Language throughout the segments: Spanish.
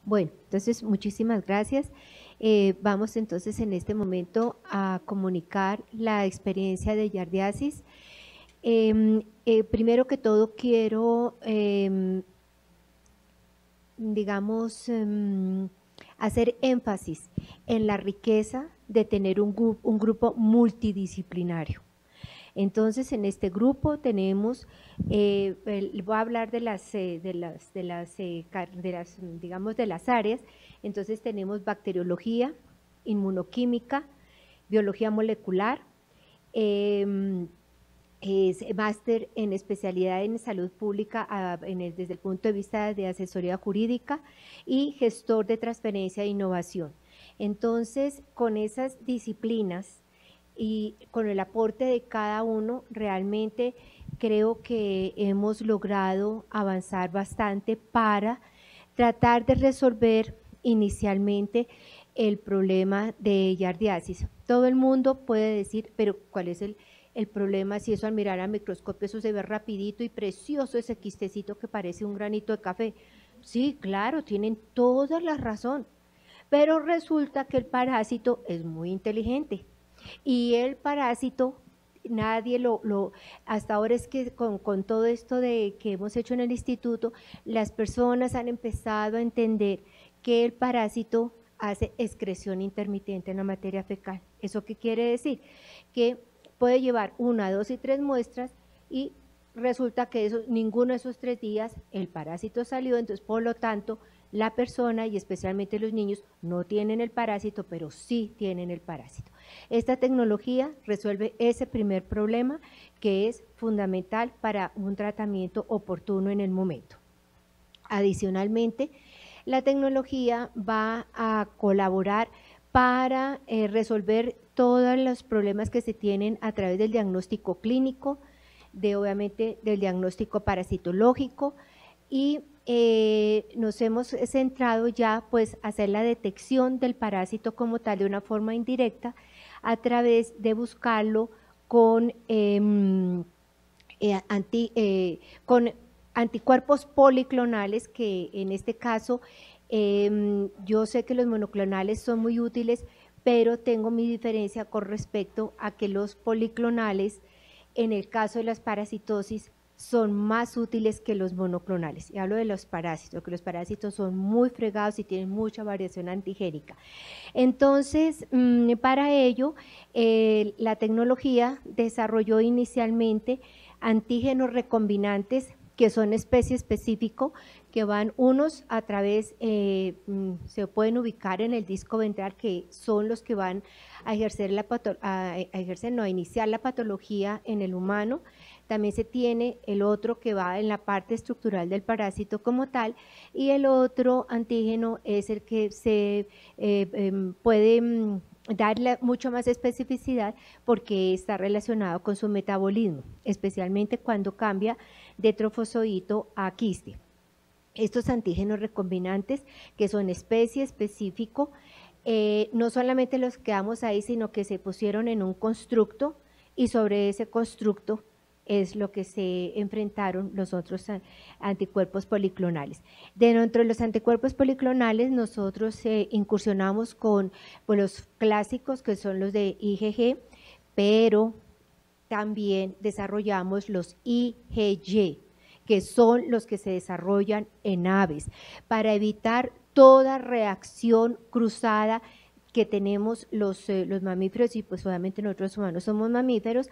Bueno, entonces muchísimas gracias. Vamos entonces en este momento a comunicar la experiencia de yardiasis. Primero que todo quiero, digamos, hacer énfasis en la riqueza de tener un grupo multidisciplinario. Entonces, en este grupo tenemos, voy a hablar digamos, de las áreas. Entonces, tenemos bacteriología, inmunoquímica, biología molecular, es máster en especialidad en salud pública desde el punto de vista de asesoría jurídica y gestor de transferencia e innovación. Entonces, con esas disciplinas y con el aporte de cada uno, realmente creo que hemos logrado avanzar bastante para tratar de resolver inicialmente el problema de yardiasis. Todo el mundo puede decir, pero ¿cuál es el problema? Si eso al mirar al microscopio eso se ve rapidito y precioso, ese quistecito que parece un granito de café. Sí, claro, tienen toda la razón, pero resulta que el parásito es muy inteligente y el parásito nadie hasta ahora es que con todo esto de que hemos hecho en el instituto, las personas han empezado a entender que el parásito hace excreción intermitente en la materia fecal. ¿Eso qué quiere decir? Que puede llevar 1, 2 y 3 muestras y resulta que ninguno de esos 3 días el parásito salió, entonces por lo tanto la persona y especialmente los niños no tienen el parásito, pero sí tienen el parásito. Esta tecnología resuelve ese primer problema que es fundamental para un tratamiento oportuno en el momento. Adicionalmente, la tecnología va a colaborar para resolver todos los problemas que se tienen a través del diagnóstico clínico, obviamente del diagnóstico parasitológico y nos hemos centrado ya pues a hacer la detección del parásito como tal de una forma indirecta a través de buscarlo con, con anticuerpos policlonales que en este caso yo sé que los monoclonales son muy útiles, pero tengo mi diferencia con respecto a que los policlonales en el caso de las parasitosis son más útiles que los monoclonales. Y hablo de los parásitos, que los parásitos son muy fregados y tienen mucha variación antigénica. Entonces, para ello, la tecnología desarrolló inicialmente antígenos recombinantes que son especie específico, que van unos a través, se pueden ubicar en el disco ventral, que son los que van a iniciar la patología en el humano. También se tiene el otro que va en la parte estructural del parásito como tal, y el otro antígeno es el que se puede darle mucho más especificidad porque está relacionado con su metabolismo, especialmente cuando cambia de trofosodito a quiste. Estos antígenos recombinantes, que son especie específico, no solamente los quedamos ahí, sino que se pusieron en un constructo y sobre ese constructo es lo que se enfrentaron los otros anticuerpos policlonales. Dentro de los anticuerpos policlonales nosotros incursionamos con los clásicos que son los de IgG, pero también desarrollamos los IgG, que son los que se desarrollan en aves, para evitar toda reacción cruzada que tenemos los mamíferos, y pues obviamente nosotros humanos somos mamíferos,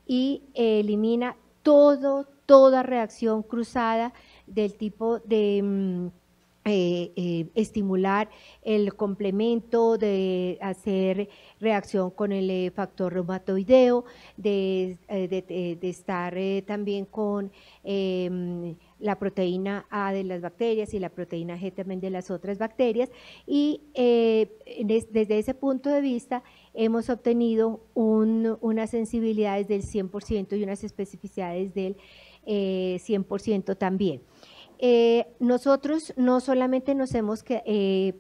y elimina toda reacción cruzada del tipo de estimular el complemento, de hacer reacción con el factor reumatoideo, de estar también con la proteína A de las bacterias y la proteína G también de las otras bacterias, y desde ese punto de vista hemos obtenido unas sensibilidades del 100% y unas especificidades del 100% también. Nosotros no solamente nos hemos,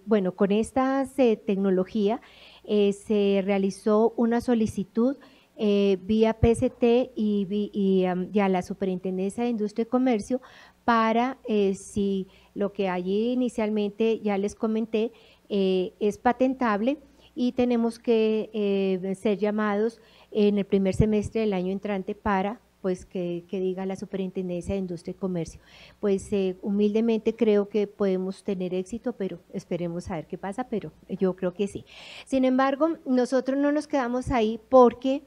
bueno, con esta tecnología se realizó una solicitud vía PCT y a la Superintendencia de Industria y Comercio para si lo que allí inicialmente ya les comenté es patentable, y tenemos que ser llamados en el primer semestre del año entrante para pues que diga la Superintendencia de Industria y Comercio. Pues humildemente creo que podemos tener éxito, pero esperemos a ver qué pasa, pero yo creo que sí. Sin embargo, nosotros no nos quedamos ahí porque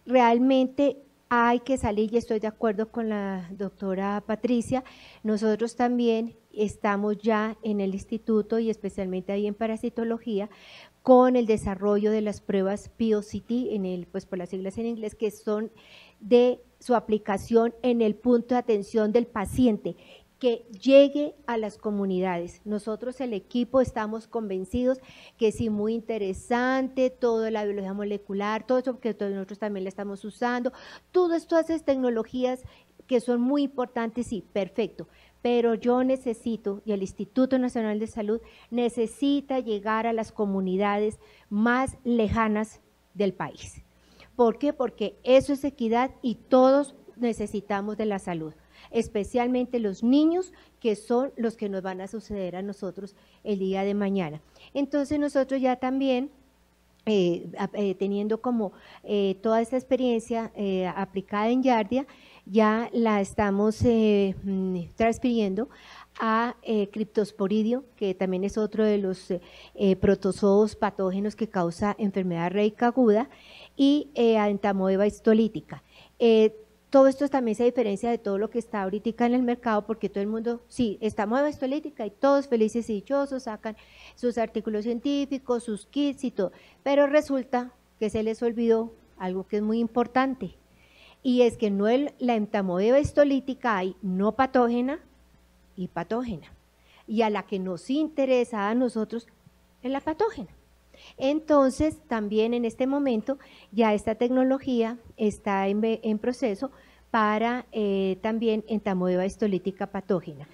realmente hay que salir, y estoy de acuerdo con la doctora Patricia, nosotros también estamos ya en el instituto y especialmente ahí en parasitología con el desarrollo de las pruebas POCT, pues por las siglas en inglés, que son de su aplicación en el punto de atención del paciente, que llegue a las comunidades. Nosotros, el equipo, estamos convencidos que sí, muy interesante, toda la biología molecular, todo eso que nosotros también la estamos usando, todas esas tecnologías que son muy importantes, sí, perfecto, pero yo necesito, y el Instituto Nacional de Salud necesita llegar a las comunidades más lejanas del país. ¿Por qué? Porque eso es equidad y todos necesitamos de la salud, especialmente los niños, que son los que nos van a suceder a nosotros el día de mañana. Entonces nosotros ya también, teniendo como toda esta experiencia aplicada en Yardia, ya la estamos transfiriendo a Cryptosporidium, que también es otro de los protozoos patógenos que causa enfermedad reica aguda, y a entamoeba histolítica. Todo esto también se diferencia de todo lo que está ahorita en el mercado, porque todo el mundo, sí, entamoeba histolítica y todos felices y dichosos, sacan sus artículos científicos, sus kits y todo, pero resulta que se les olvidó algo que es muy importante, y es que no la entamoeba histolítica hay no patógena y patógena, y a la que nos interesa a nosotros es la patógena. Entonces, también en este momento ya esta tecnología está en proceso para también entamoeba histolítica patógena.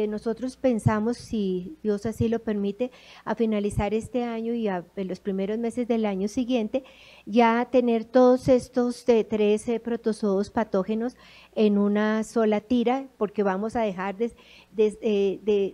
Nosotros pensamos, si Dios así lo permite, a finalizar este año y en los primeros meses del año siguiente, ya tener todos estos 13 protozoos patógenos en una sola tira, porque vamos a dejar de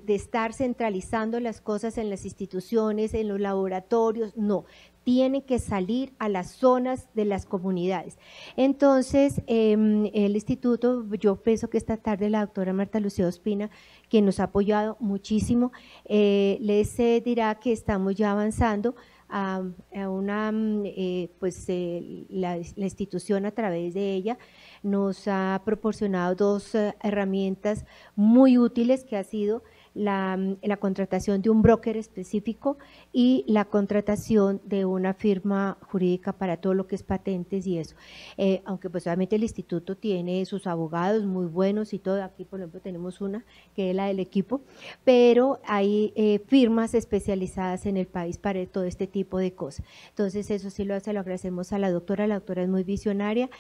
estar centralizando las cosas en las instituciones, en los laboratorios, no. Tienen que salir a las zonas de las comunidades. Entonces, el instituto, yo pienso que esta tarde la doctora Marta Lucía Ospina, quien nos ha apoyado muchísimo, les dirá que estamos ya avanzando a una, la institución a través de ella nos ha proporcionado dos herramientas muy útiles, que ha sido la contratación de un broker específico y la contratación de una firma jurídica para todo lo que es patentes y eso. Aunque pues obviamente el instituto tiene sus abogados muy buenos y todo, aquí por ejemplo tenemos una que es la del equipo, pero hay firmas especializadas en el país para todo este tipo de cosas. Entonces eso sí lo agradecemos a la doctora es muy visionaria,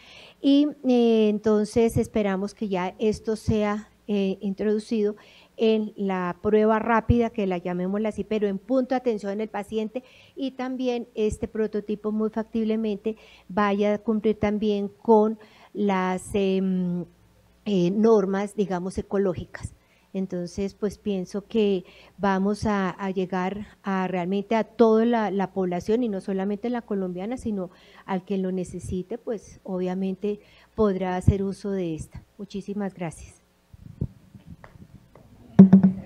y entonces esperamos que ya esto sea introducido en la prueba rápida, que la llamémosla así, pero en punto de atención en el paciente, y también este prototipo muy factiblemente vaya a cumplir también con las normas, digamos, ecológicas. Entonces, pues pienso que vamos a llegar realmente a toda la población, y no solamente la colombiana, sino al que lo necesite, pues obviamente podrá hacer uso de esta. Muchísimas gracias.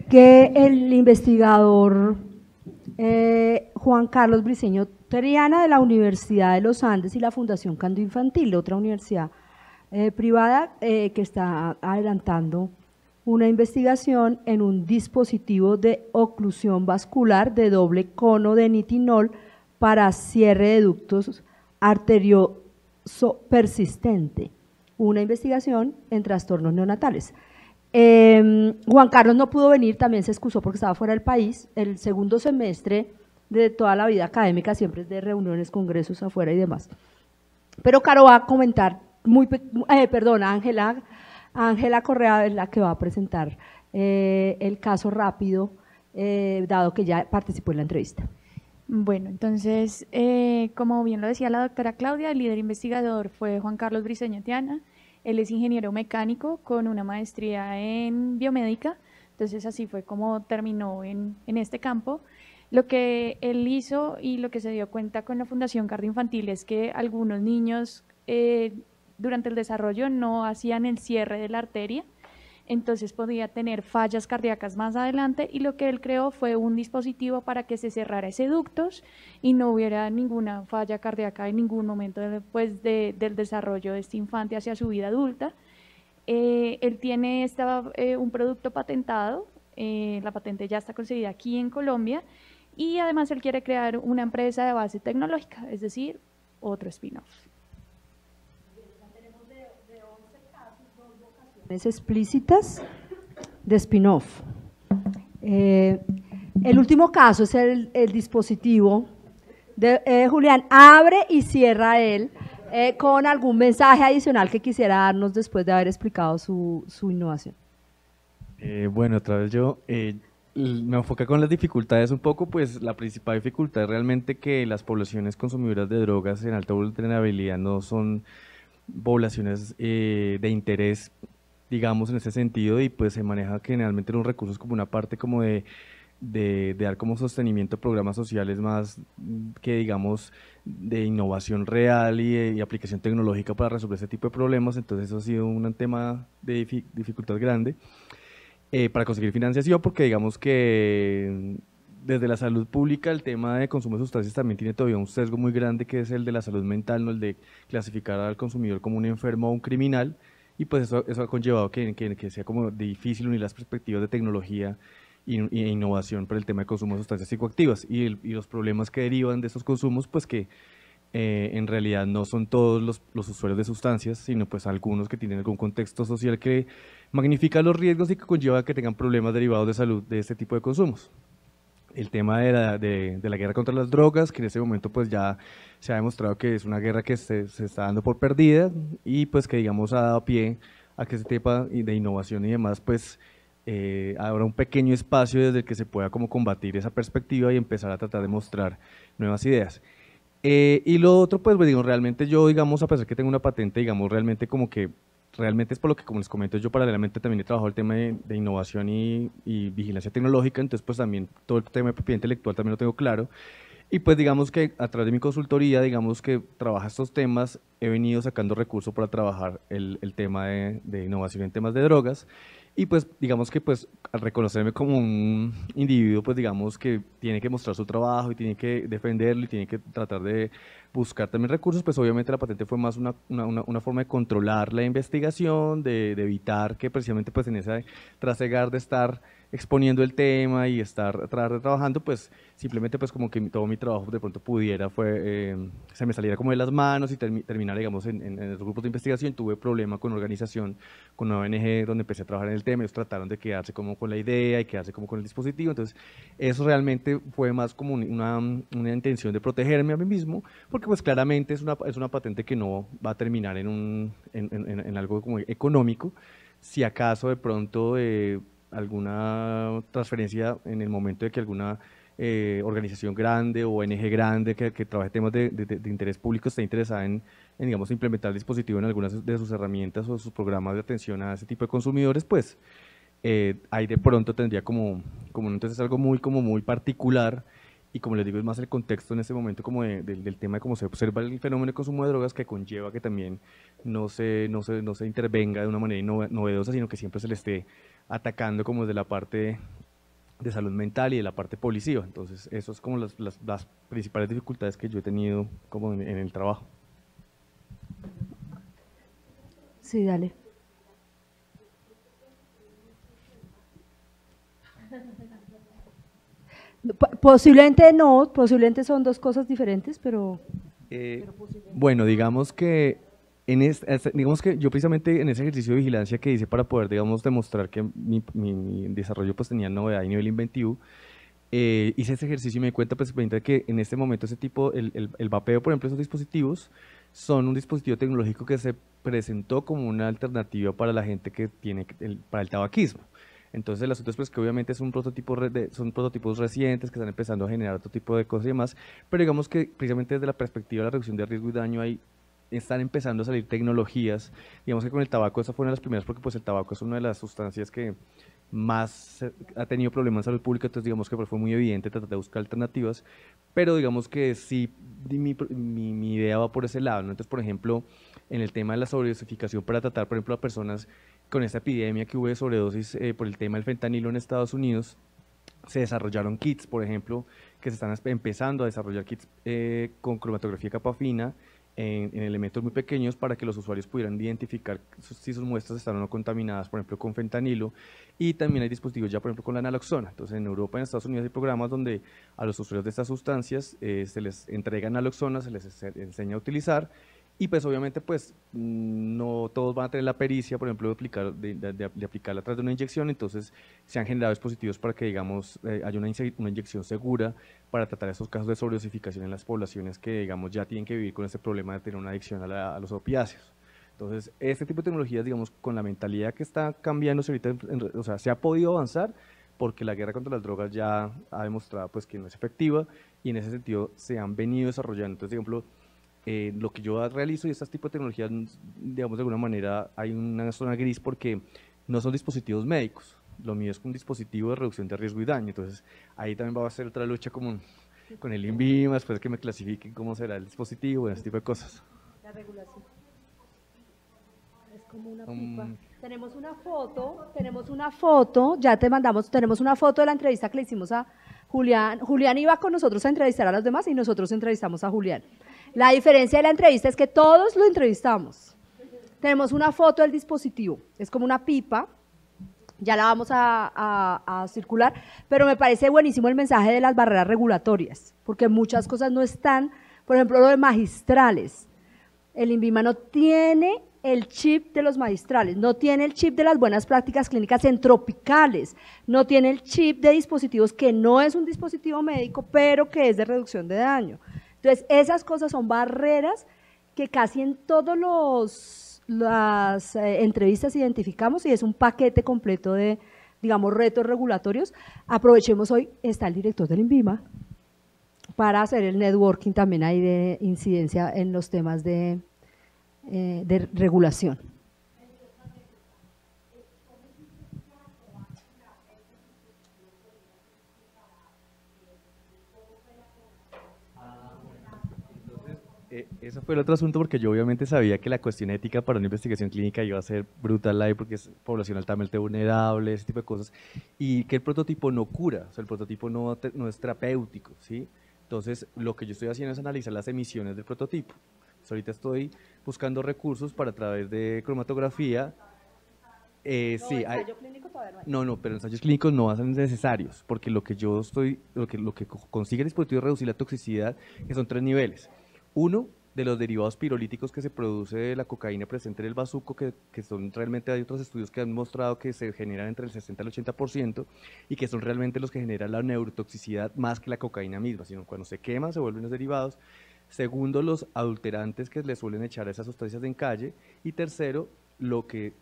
Que el investigador Juan Carlos Briceño Triana, de la Universidad de los Andes y la Fundación Cando Infantil, otra universidad privada que está adelantando una investigación en un dispositivo de oclusión vascular de doble cono de nitinol para cierre de ductos arterioso persistente, una investigación en trastornos neonatales. Juan Carlos no pudo venir, también se excusó porque estaba fuera del país. El segundo semestre de toda la vida académica siempre es de reuniones, congresos afuera y demás. Pero Caro va a comentar, Ángela Correa es la que va a presentar el caso rápido, dado que ya participó en la entrevista. Bueno, entonces, como bien lo decía la doctora Claudia, el líder investigador fue Juan Carlos Briceño Tiana. Él es ingeniero mecánico con una maestría en biomédica, entonces así fue como terminó en este campo. Lo que él hizo y lo que se dio cuenta con la Fundación Cardioinfantil es que algunos niños durante el desarrollo no hacían el cierre de la arteria, entonces podía tener fallas cardíacas más adelante, y lo que él creó fue un dispositivo para que se cerrara ese ductos y no hubiera ninguna falla cardíaca en ningún momento después del desarrollo de este infante hacia su vida adulta. Él tiene un producto patentado, la patente ya está concedida aquí en Colombia, y además él quiere crear una empresa de base tecnológica, es decir, otro spin-off. Explícitas de spin-off. El último caso es el dispositivo de Julián. Abre y cierra él con algún mensaje adicional que quisiera darnos después de haber explicado su innovación. Bueno, otra vez yo me enfoqué con las dificultades un poco. Pues la principal dificultad es realmente que las poblaciones consumidoras de drogas en alta vulnerabilidad no son poblaciones de interés, digamos, en ese sentido, y pues se maneja generalmente los recursos como una parte como de dar como sostenimiento a programas sociales más que, digamos, de innovación real y aplicación tecnológica para resolver ese tipo de problemas. Entonces eso ha sido un tema de dificultad grande para conseguir financiación, porque digamos que desde la salud pública el tema de consumo de sustancias también tiene todavía un sesgo muy grande, que es el de la salud mental, no el de clasificar al consumidor como un enfermo o un criminal. Y pues eso ha conllevado que sea como difícil unir las perspectivas de tecnología e innovación para el tema de consumo de sustancias psicoactivas y los problemas que derivan de estos consumos, pues que en realidad no son todos los usuarios de sustancias, sino pues algunos que tienen algún contexto social que magnifica los riesgos y que conlleva que tengan problemas derivados de salud de este tipo de consumos. El tema de la guerra contra las drogas, que en ese momento pues ya se ha demostrado que es una guerra que se está dando por perdida, y pues que, digamos, ha dado pie a que ese tema de innovación y demás pues habrá un pequeño espacio desde el que se pueda como combatir esa perspectiva y empezar a tratar de mostrar nuevas ideas. Y lo otro, pues digo, realmente yo, digamos, a pesar que tengo una patente, digamos, realmente como que realmente es por lo que, como les comento, yo paralelamente también he trabajado el tema de innovación y vigilancia tecnológica. Entonces pues también todo el tema de propiedad intelectual también lo tengo claro, y pues digamos que a través de mi consultoría, digamos que trabaja estos temas, he venido sacando recursos para trabajar el tema de innovación en temas de drogas. Y pues digamos que pues al reconocerme como un individuo, pues digamos que tiene que mostrar su trabajo y tiene que defenderlo y tiene que tratar de buscar también recursos, pues obviamente la patente fue más una forma de controlar la investigación, de evitar que precisamente pues en ese trasegar de estar exponiendo el tema y estar trabajando, pues simplemente pues como que todo mi trabajo de pronto se me saliera como de las manos y terminar, digamos, en los grupos de investigación. Tuve problema con organización, con una ONG donde empecé a trabajar en el tema. Ellos trataron de quedarse como con la idea y quedarse como con el dispositivo. Entonces eso realmente fue más como una intención de protegerme a mí mismo, porque pues claramente es una patente que no va a terminar en algo como económico. Si acaso de pronto alguna transferencia en el momento de que alguna organización grande o ONG grande que trabaje temas de interés público esté interesada digamos, implementar el dispositivo en algunas de sus herramientas o sus programas de atención a ese tipo de consumidores, pues ahí de pronto tendría como entonces algo muy particular. Y como les digo, es más el contexto en ese momento como del tema de cómo se observa el fenómeno de consumo de drogas, que conlleva que también no se intervenga de una manera novedosa, sino que siempre se le esté atacando como desde la parte de salud mental y de la parte policiva. Entonces, eso es como las principales dificultades que yo he tenido como en el trabajo. Sí, dale. Posiblemente no, posiblemente son dos cosas diferentes, pero bueno, digamos que digamos que yo precisamente en ese ejercicio de vigilancia que hice para poder, digamos, demostrar que mi desarrollo pues tenía novedad y nivel inventivo, hice ese ejercicio y me di cuenta pues que en este momento ese tipo, el vapeo, por ejemplo, esos dispositivos son un dispositivo tecnológico que se presentó como una alternativa para la gente que tiene para el tabaquismo. Entonces el asunto es pues que obviamente son prototipos recientes que están empezando a generar otro tipo de cosas y demás, pero digamos que precisamente desde la perspectiva de la reducción de riesgo y daño están empezando a salir tecnologías. Digamos que con el tabaco esa fue una de las primeras porque pues el tabaco es una de las sustancias que más ha tenido problemas en salud pública, entonces digamos que fue muy evidente tratar de buscar alternativas, pero digamos que sí, mi idea va por ese lado, ¿no? Entonces, por ejemplo, en el tema de la sobredosificación para tratar, por ejemplo, a personas con esta epidemia que hubo de sobredosis por el tema del fentanilo en Estados Unidos, se desarrollaron kits, por ejemplo, que se están empezando a desarrollar kits con cromatografía capa fina, en elementos muy pequeños para que los usuarios pudieran identificar si sus muestras están o no contaminadas, por ejemplo, con fentanilo, y también hay dispositivos ya, por ejemplo, con la naloxona. Entonces, en Europa y en Estados Unidos hay programas donde a los usuarios de estas sustancias se les entrega naloxona, se les enseña a utilizar, y pues obviamente pues no todos van a tener la pericia, por ejemplo, de aplicarla a través de una inyección, entonces se han generado dispositivos para que, digamos, haya una inyección segura para tratar esos casos de sobredosificación en las poblaciones que, digamos, ya tienen que vivir con este problema de tener una adicción a los opiáceos. Entonces, este tipo de tecnologías, digamos, con la mentalidad que está cambiando ahorita, o sea, se ha podido avanzar porque la guerra contra las drogas ya ha demostrado pues que no es efectiva y en ese sentido se han venido desarrollando. Entonces, por ejemplo, lo que yo realizo y este tipo de tecnologías, digamos, de alguna manera hay una zona gris porque no son dispositivos médicos. Lo mío es un dispositivo de reducción de riesgo y daño. Entonces, ahí también va a ser otra lucha como con el INVIMA, después de que me clasifiquen cómo será el dispositivo, ese tipo de cosas. La regulación. Es como una pipa. Tenemos una foto, ya te mandamos, tenemos una foto de la entrevista que le hicimos a Julián. Julián iba con nosotros a entrevistar a los demás y nosotros entrevistamos a Julián. La diferencia de la entrevista es que todos lo entrevistamos. Tenemos una foto del dispositivo, es como una pipa, ya la vamos a circular, pero me parece buenísimo el mensaje de las barreras regulatorias, porque muchas cosas no están, por ejemplo, lo de magistrales. El INVIMA no tiene el chip de los magistrales, no tiene el chip de las buenas prácticas clínicas en tropicales, no tiene el chip de dispositivos que no es un dispositivo médico, pero que es de reducción de daño. Entonces, esas cosas son barreras que casi en todas las entrevistas identificamos y es un paquete completo de, digamos, retos regulatorios. Aprovechemos hoy, está el director del INVIMA para hacer el networking también ahí de incidencia en los temas de regulación. Eso fue el otro asunto porque yo obviamente sabía que la cuestión ética para una investigación clínica iba a ser brutal ahí porque es población altamente vulnerable, ese tipo de cosas, y que el prototipo no cura, o sea, el prototipo no es terapéutico, ¿sí? Entonces, lo que yo estoy haciendo es analizar las emisiones del prototipo. Entonces, ahorita estoy buscando recursos para a través de cromatografía. Sí, ensayo clínico todavía no hay. No, pero ensayos clínicos no van a ser necesarios, porque lo que consigue el dispositivo es reducir la toxicidad, que son 3 niveles. Uno, de los derivados pirolíticos que se produce de la cocaína presente en el bazuco, que son realmente, hay otros estudios que han mostrado que se generan entre el 60 y el 80% y que son realmente los que generan la neurotoxicidad más que la cocaína misma, sino cuando se quema se vuelven los derivados. Segundo, los adulterantes que le suelen echar a esas sustancias en calle. Y tercero, lo que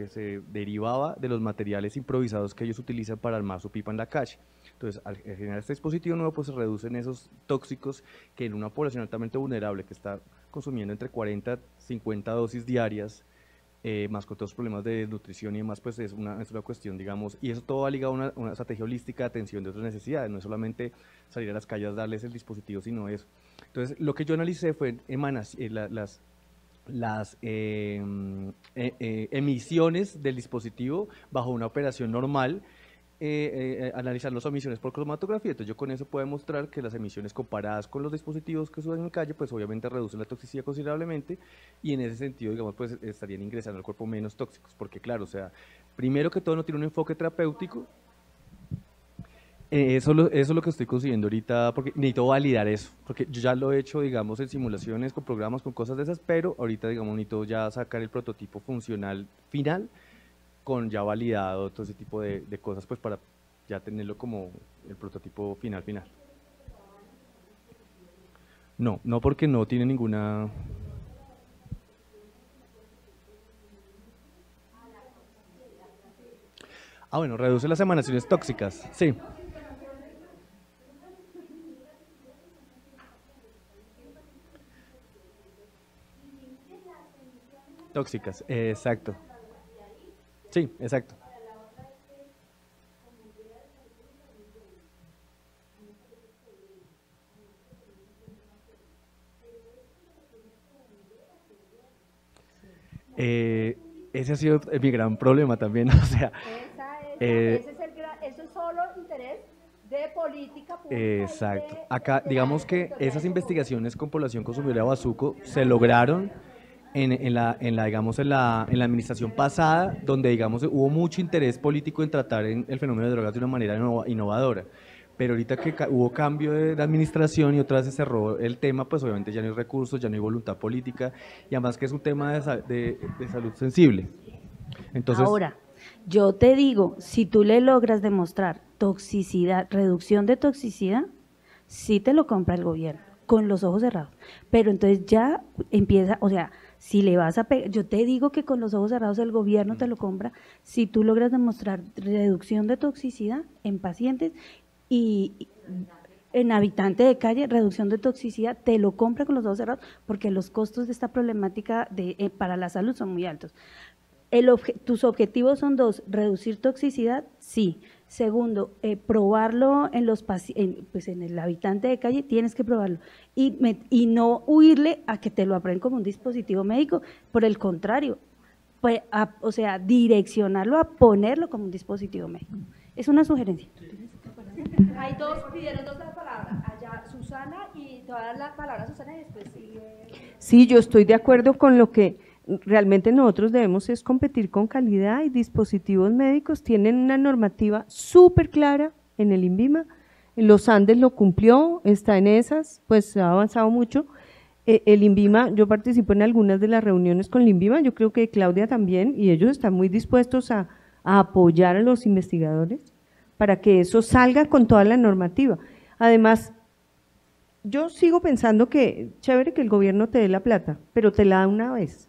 se derivaba de los materiales improvisados que ellos utilizan para armar su pipa en la calle. Entonces, al generar este dispositivo nuevo, pues se reducen esos tóxicos que en una población altamente vulnerable que está consumiendo entre 40 y 50 dosis diarias, más con todos los problemas de nutrición y demás, pues es una cuestión, digamos, y eso todo va ligado a una estrategia holística de atención de otras necesidades, no es solamente salir a las calles a darles el dispositivo, sino eso. Entonces, lo que yo analicé fue las emisiones del dispositivo bajo una operación normal, analizar las emisiones por cromatografía. Entonces yo con eso puedo demostrar que las emisiones comparadas con los dispositivos que suben en calle, pues obviamente reducen la toxicidad considerablemente y en ese sentido, digamos, pues estarían ingresando al cuerpo menos tóxicos, porque claro, o sea, primero que todo no tiene un enfoque terapéutico. Eso es lo que estoy consiguiendo ahorita, porque necesito validar eso, porque yo ya lo he hecho, digamos, en simulaciones, con programas, con cosas de esas, pero ahorita, digamos, necesito ya sacar el prototipo funcional final, con ya validado todo ese tipo de cosas, pues para ya tenerlo como el prototipo final. No porque no tiene ninguna... Ah, bueno, reduce las emanaciones tóxicas, sí. Tóxicas, exacto. Sí, exacto. Ese ha sido mi gran problema también, o sea, Eso es solo interés de política pública. exacto. Acá, digamos que esas investigaciones con población consumidora de Bazuco se lograron digamos, en la administración pasada, donde, digamos, hubo mucho interés político en tratar el fenómeno de drogas de una manera innovadora. Pero ahorita que hubo cambio de administración y otra vez se cerró el tema, pues obviamente ya no hay recursos, ya no hay voluntad política, y además que es un tema de salud sensible. Entonces, ahora, yo te digo, si tú le logras demostrar toxicidad, reducción de toxicidad, sí te lo compra el gobierno, con los ojos cerrados. Pero entonces ya empieza, o sea, si le vas a pegar, yo te digo que con los ojos cerrados el gobierno te lo compra, si tú logras demostrar reducción de toxicidad en pacientes y en habitante de calle, reducción de toxicidad, te lo compra con los ojos cerrados, porque los costos de esta problemática para la salud son muy altos. Tus objetivos son dos: reducir toxicidad, sí. Segundo, probarlo en el habitante de calle, tienes que probarlo. Y no huirle a que te lo aprueben como un dispositivo médico, por el contrario, pues, o sea, direccionarlo a ponerlo como un dispositivo médico. Es una sugerencia. Hay pidieron dos la palabra, allá Susana, y te va a dar la palabra a Susana y después sigue. Sí, yo estoy de acuerdo con lo que realmente nosotros debemos es competir con calidad, y dispositivos médicos tienen una normativa súper clara en el INVIMA. Los Andes lo cumplió, está en esas, pues ha avanzado mucho. El INVIMA, yo participo en algunas de las reuniones con el INVIMA, yo creo que Claudia también, y ellos están muy dispuestos a apoyar a los investigadores para que eso salga con toda la normativa. Además, yo sigo pensando que chévere que el gobierno te dé la plata, pero te la da una vez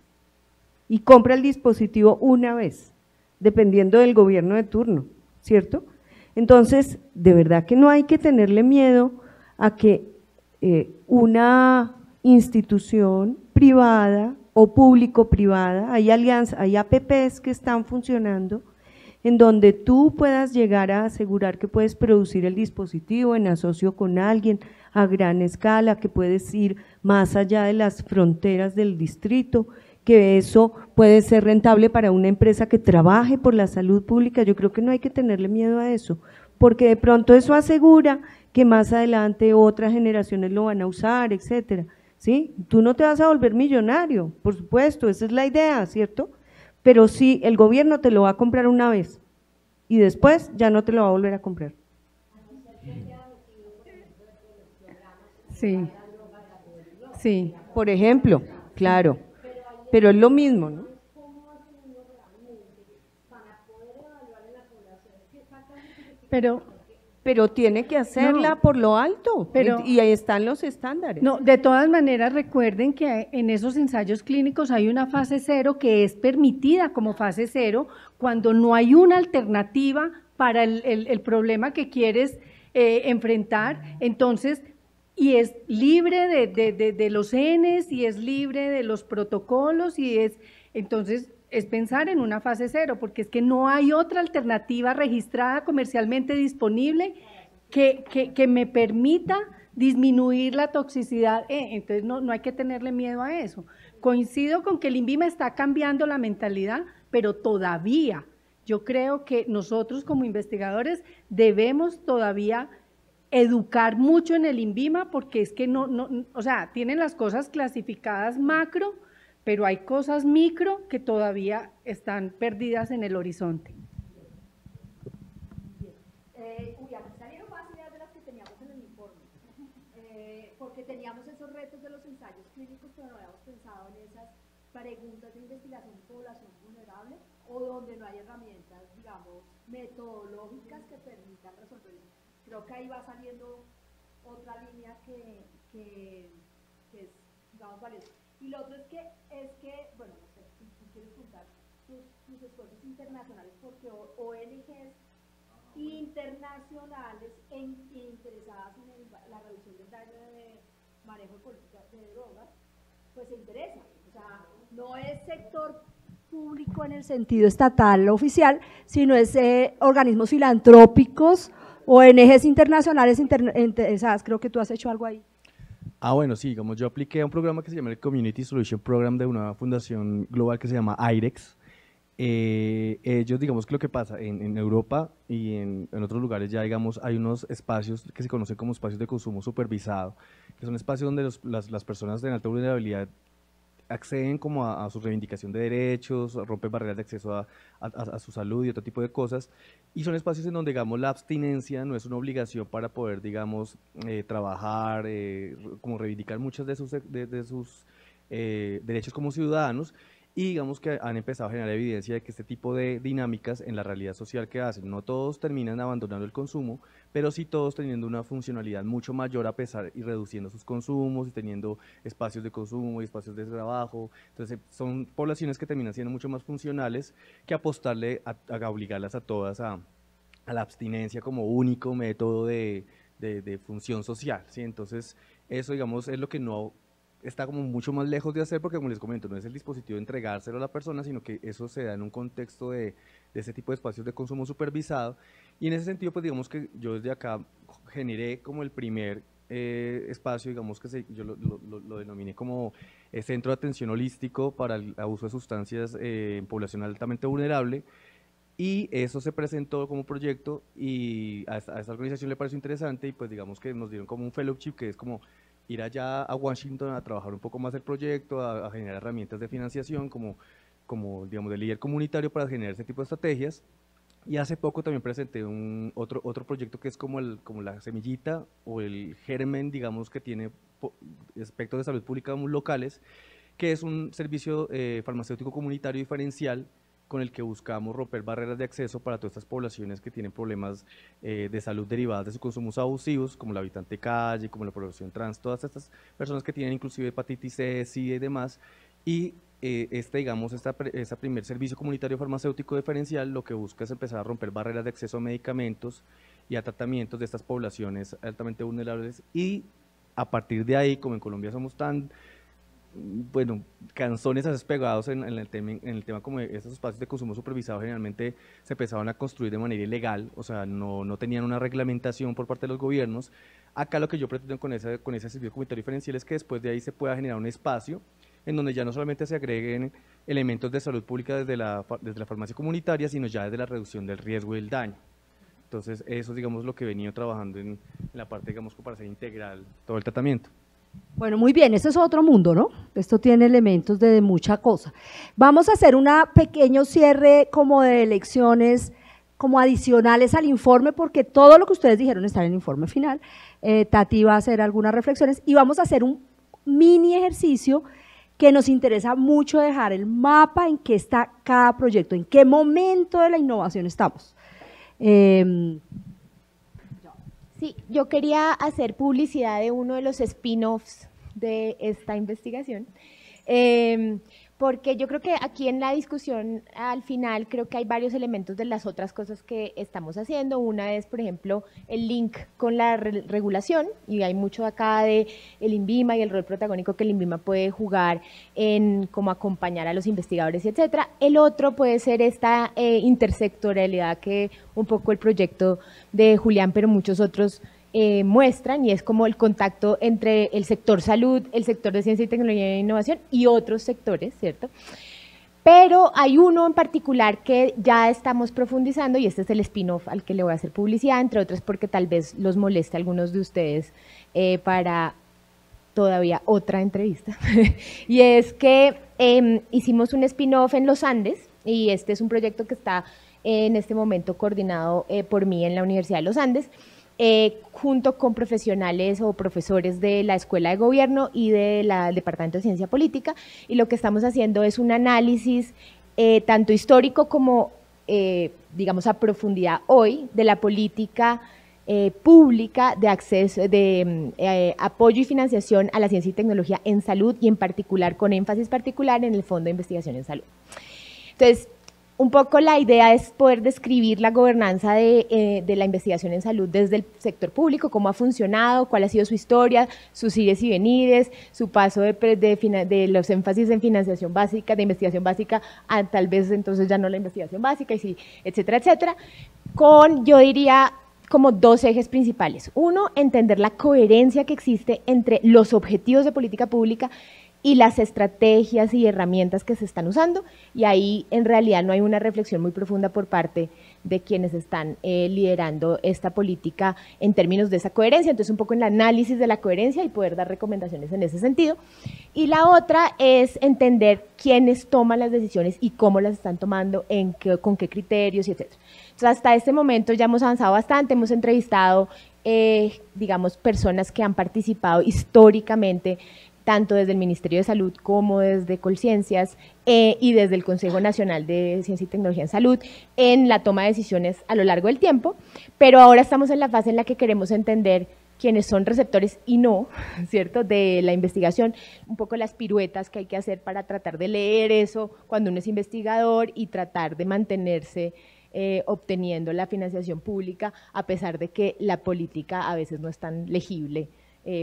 y compra el dispositivo una vez, dependiendo del gobierno de turno, ¿cierto? Entonces, de verdad que no hay que tenerle miedo a que una institución privada o público-privada, hay alianzas, hay APPs que están funcionando, en donde tú puedas llegar a asegurar que puedes producir el dispositivo en asocio con alguien a gran escala, que puedes ir más allá de las fronteras del distrito, que eso puede ser rentable para una empresa que trabaje por la salud pública. Yo creo que no hay que tenerle miedo a eso, porque de pronto eso asegura que más adelante otras generaciones lo van a usar, etcétera, ¿sí? Tú no te vas a volver millonario, por supuesto, esa es la idea, ¿cierto? Pero sí, el gobierno te lo va a comprar una vez y después ya no te lo va a volver a comprar. Sí, sí. Por ejemplo, claro, pero es lo mismo, ¿no? Pero tiene que hacerla por lo alto, y ahí están los estándares. No, de todas maneras recuerden que en esos ensayos clínicos hay una fase 0 que es permitida como fase 0 cuando no hay una alternativa para el problema que quieres enfrentar, entonces, y es libre de los Ns y es libre de los protocolos entonces es pensar en una fase 0, porque es que no hay otra alternativa registrada comercialmente disponible que me permita disminuir la toxicidad, entonces no hay que tenerle miedo a eso. Coincido con que el INVIMA está cambiando la mentalidad, pero todavía yo creo que nosotros como investigadores debemos todavía educar mucho en el INVIMA, porque es que o sea, tienen las cosas clasificadas macro, pero hay cosas micro que todavía están perdidas en el horizonte. Salieron más ideas de las que teníamos en el informe, porque teníamos esos retos de los ensayos clínicos, pero no habíamos pensado en esas preguntas de investigación de población vulnerable o donde no hay herramientas, digamos, metodológicas que permitan resolver eso. Creo que ahí va saliendo otra línea que es, digamos, valiosa. Y lo otro es que bueno, no sé, si quieres contar tus esfuerzos internacionales, porque ONGs internacionales interesadas en la reducción del daño de manejo de políticas de drogas, pues se interesan. O sea, no es sector público en el sentido estatal oficial, sino es organismos filantrópicos, ONGs internacionales interesadas. Creo que tú has hecho algo ahí. Ah, bueno, sí, digamos, yo apliqué a un programa que se llama el Community Solution Program de una fundación global que se llama IREX. Ellos, digamos que lo que pasa en Europa y en otros lugares ya, digamos, hay unos espacios que se conocen como espacios de consumo supervisado, que son espacios donde las personas de alta vulnerabilidad acceden como a su reivindicación de derechos, rompen barreras de acceso a su salud y otro tipo de cosas, y son espacios en donde, digamos, la abstinencia no es una obligación para poder, digamos, trabajar, como reivindicar muchos de sus derechos como ciudadanos, y digamos que han empezado a generar evidencia de que este tipo de dinámicas en la realidad social que hacen, no todos terminan abandonando el consumo, pero sí todos teniendo una funcionalidad mucho mayor a pesar y reduciendo sus consumos y teniendo espacios de consumo y espacios de trabajo. Entonces son poblaciones que terminan siendo mucho más funcionales que apostarle a obligarlas a todas a la abstinencia como único método de función social, ¿sí? Entonces eso, digamos, es lo que no está como mucho más lejos de hacer, porque como les comento, no es el dispositivo de entregárselo a la persona, sino que eso se da en un contexto de ese tipo de espacios de consumo supervisado, y en ese sentido, pues digamos que yo desde acá generé como el primer espacio, digamos que yo lo denominé como Centro de Atención Holístico para el Abuso de Sustancias en población altamente vulnerable, y eso se presentó como proyecto, y a esta organización le pareció interesante, y pues digamos que nos dieron como un fellowship, que es como ir allá a Washington a trabajar un poco más el proyecto, a generar herramientas de financiación como digamos, de líder comunitario para generar ese tipo de estrategias. Y hace poco también presenté otro proyecto que es como la semillita o el germen, digamos, que tiene aspectos de salud pública muy locales, que es un servicio farmacéutico comunitario diferencial con el que buscamos romper barreras de acceso para todas estas poblaciones que tienen problemas de salud derivadas de sus consumos abusivos, como la habitante calle, como la población trans, todas estas personas que tienen inclusive hepatitis C, SIDA y demás, y digamos, este primer servicio comunitario farmacéutico diferencial lo que busca es empezar a romper barreras de acceso a medicamentos y a tratamientos de estas poblaciones altamente vulnerables, y a partir de ahí, como en Colombia somos tan bueno, canzones a veces pegados en el tema como de esos espacios de consumo supervisado, generalmente se empezaban a construir de manera ilegal, o sea, no tenían una reglamentación por parte de los gobiernos. Acá lo que yo pretendo con ese servicio comunitario diferencial es que después de ahí se pueda generar un espacio en donde ya no solamente se agreguen elementos de salud pública desde la farmacia comunitaria, sino ya desde la reducción del riesgo y del daño. Entonces, eso es, digamos, lo que he venido trabajando en la parte, digamos, para hacer integral todo el tratamiento. Bueno, muy bien, este es otro mundo, ¿no? Esto tiene elementos de mucha cosa. Vamos a hacer un pequeño cierre como de lecciones como adicionales al informe, porque todo lo que ustedes dijeron está en el informe final. Tati va a hacer algunas reflexiones y vamos a hacer un mini ejercicio que nos interesa mucho dejar el mapa en qué está cada proyecto, en qué momento de la innovación estamos. Sí, yo quería hacer publicidad de uno de los spin-offs de esta investigación, porque yo creo que aquí en la discusión al final creo que hay varios elementos de las otras cosas que estamos haciendo. Una es, por ejemplo, el link con la regulación, y hay mucho acá de el INVIMA y el rol protagónico que el INVIMA puede jugar en cómo acompañar a los investigadores, etcétera. El otro puede ser esta intersectorialidad que un poco el proyecto de Julián, pero muchos otros muestran, y es como el contacto entre el sector salud, el sector de ciencia y tecnología e innovación y otros sectores, ¿cierto? Pero hay uno en particular que ya estamos profundizando, y este es el spin-off al que le voy a hacer publicidad, entre otras porque tal vez los moleste a algunos de ustedes para todavía otra entrevista. Y es que hicimos un spin-off en los Andes, y este es un proyecto que está en este momento coordinado por mí en la Universidad de los Andes, junto con profesionales o profesores de la Escuela de Gobierno y del Departamento de Ciencia Política, y lo que estamos haciendo es un análisis tanto histórico como, digamos, a profundidad hoy de la política pública de acceso, de apoyo y financiación a la ciencia y tecnología en salud, y en particular, con énfasis particular en el Fondo de Investigación en Salud. Entonces, un poco la idea es poder describir la gobernanza de la investigación en salud desde el sector público, cómo ha funcionado, cuál ha sido su historia, sus ires y venires, su paso de los énfasis en financiación básica, de investigación básica, a tal vez entonces ya no la investigación básica, y sí, etcétera, etcétera, con, yo diría, como dos ejes principales. Uno, entender la coherencia que existe entre los objetivos de política pública y las estrategias y herramientas que se están usando, y ahí en realidad no hay una reflexión muy profunda por parte de quienes están liderando esta política en términos de esa coherencia, entonces un poco en el análisis de la coherencia y poder dar recomendaciones en ese sentido. Y la otra es entender quiénes toman las decisiones y cómo las están tomando, con qué criterios y etcétera. Entonces hasta este momento ya hemos avanzado bastante, hemos entrevistado digamos personas que han participado históricamente tanto desde el Ministerio de Salud como desde Colciencias y desde el Consejo Nacional de Ciencia y Tecnología en Salud en la toma de decisiones a lo largo del tiempo, pero ahora estamos en la fase en la que queremos entender quiénes son receptores y no, ¿cierto?, de la investigación, un poco las piruetas que hay que hacer para tratar de leer eso cuando uno es investigador y tratar de mantenerse obteniendo la financiación pública a pesar de que la política a veces no es tan legible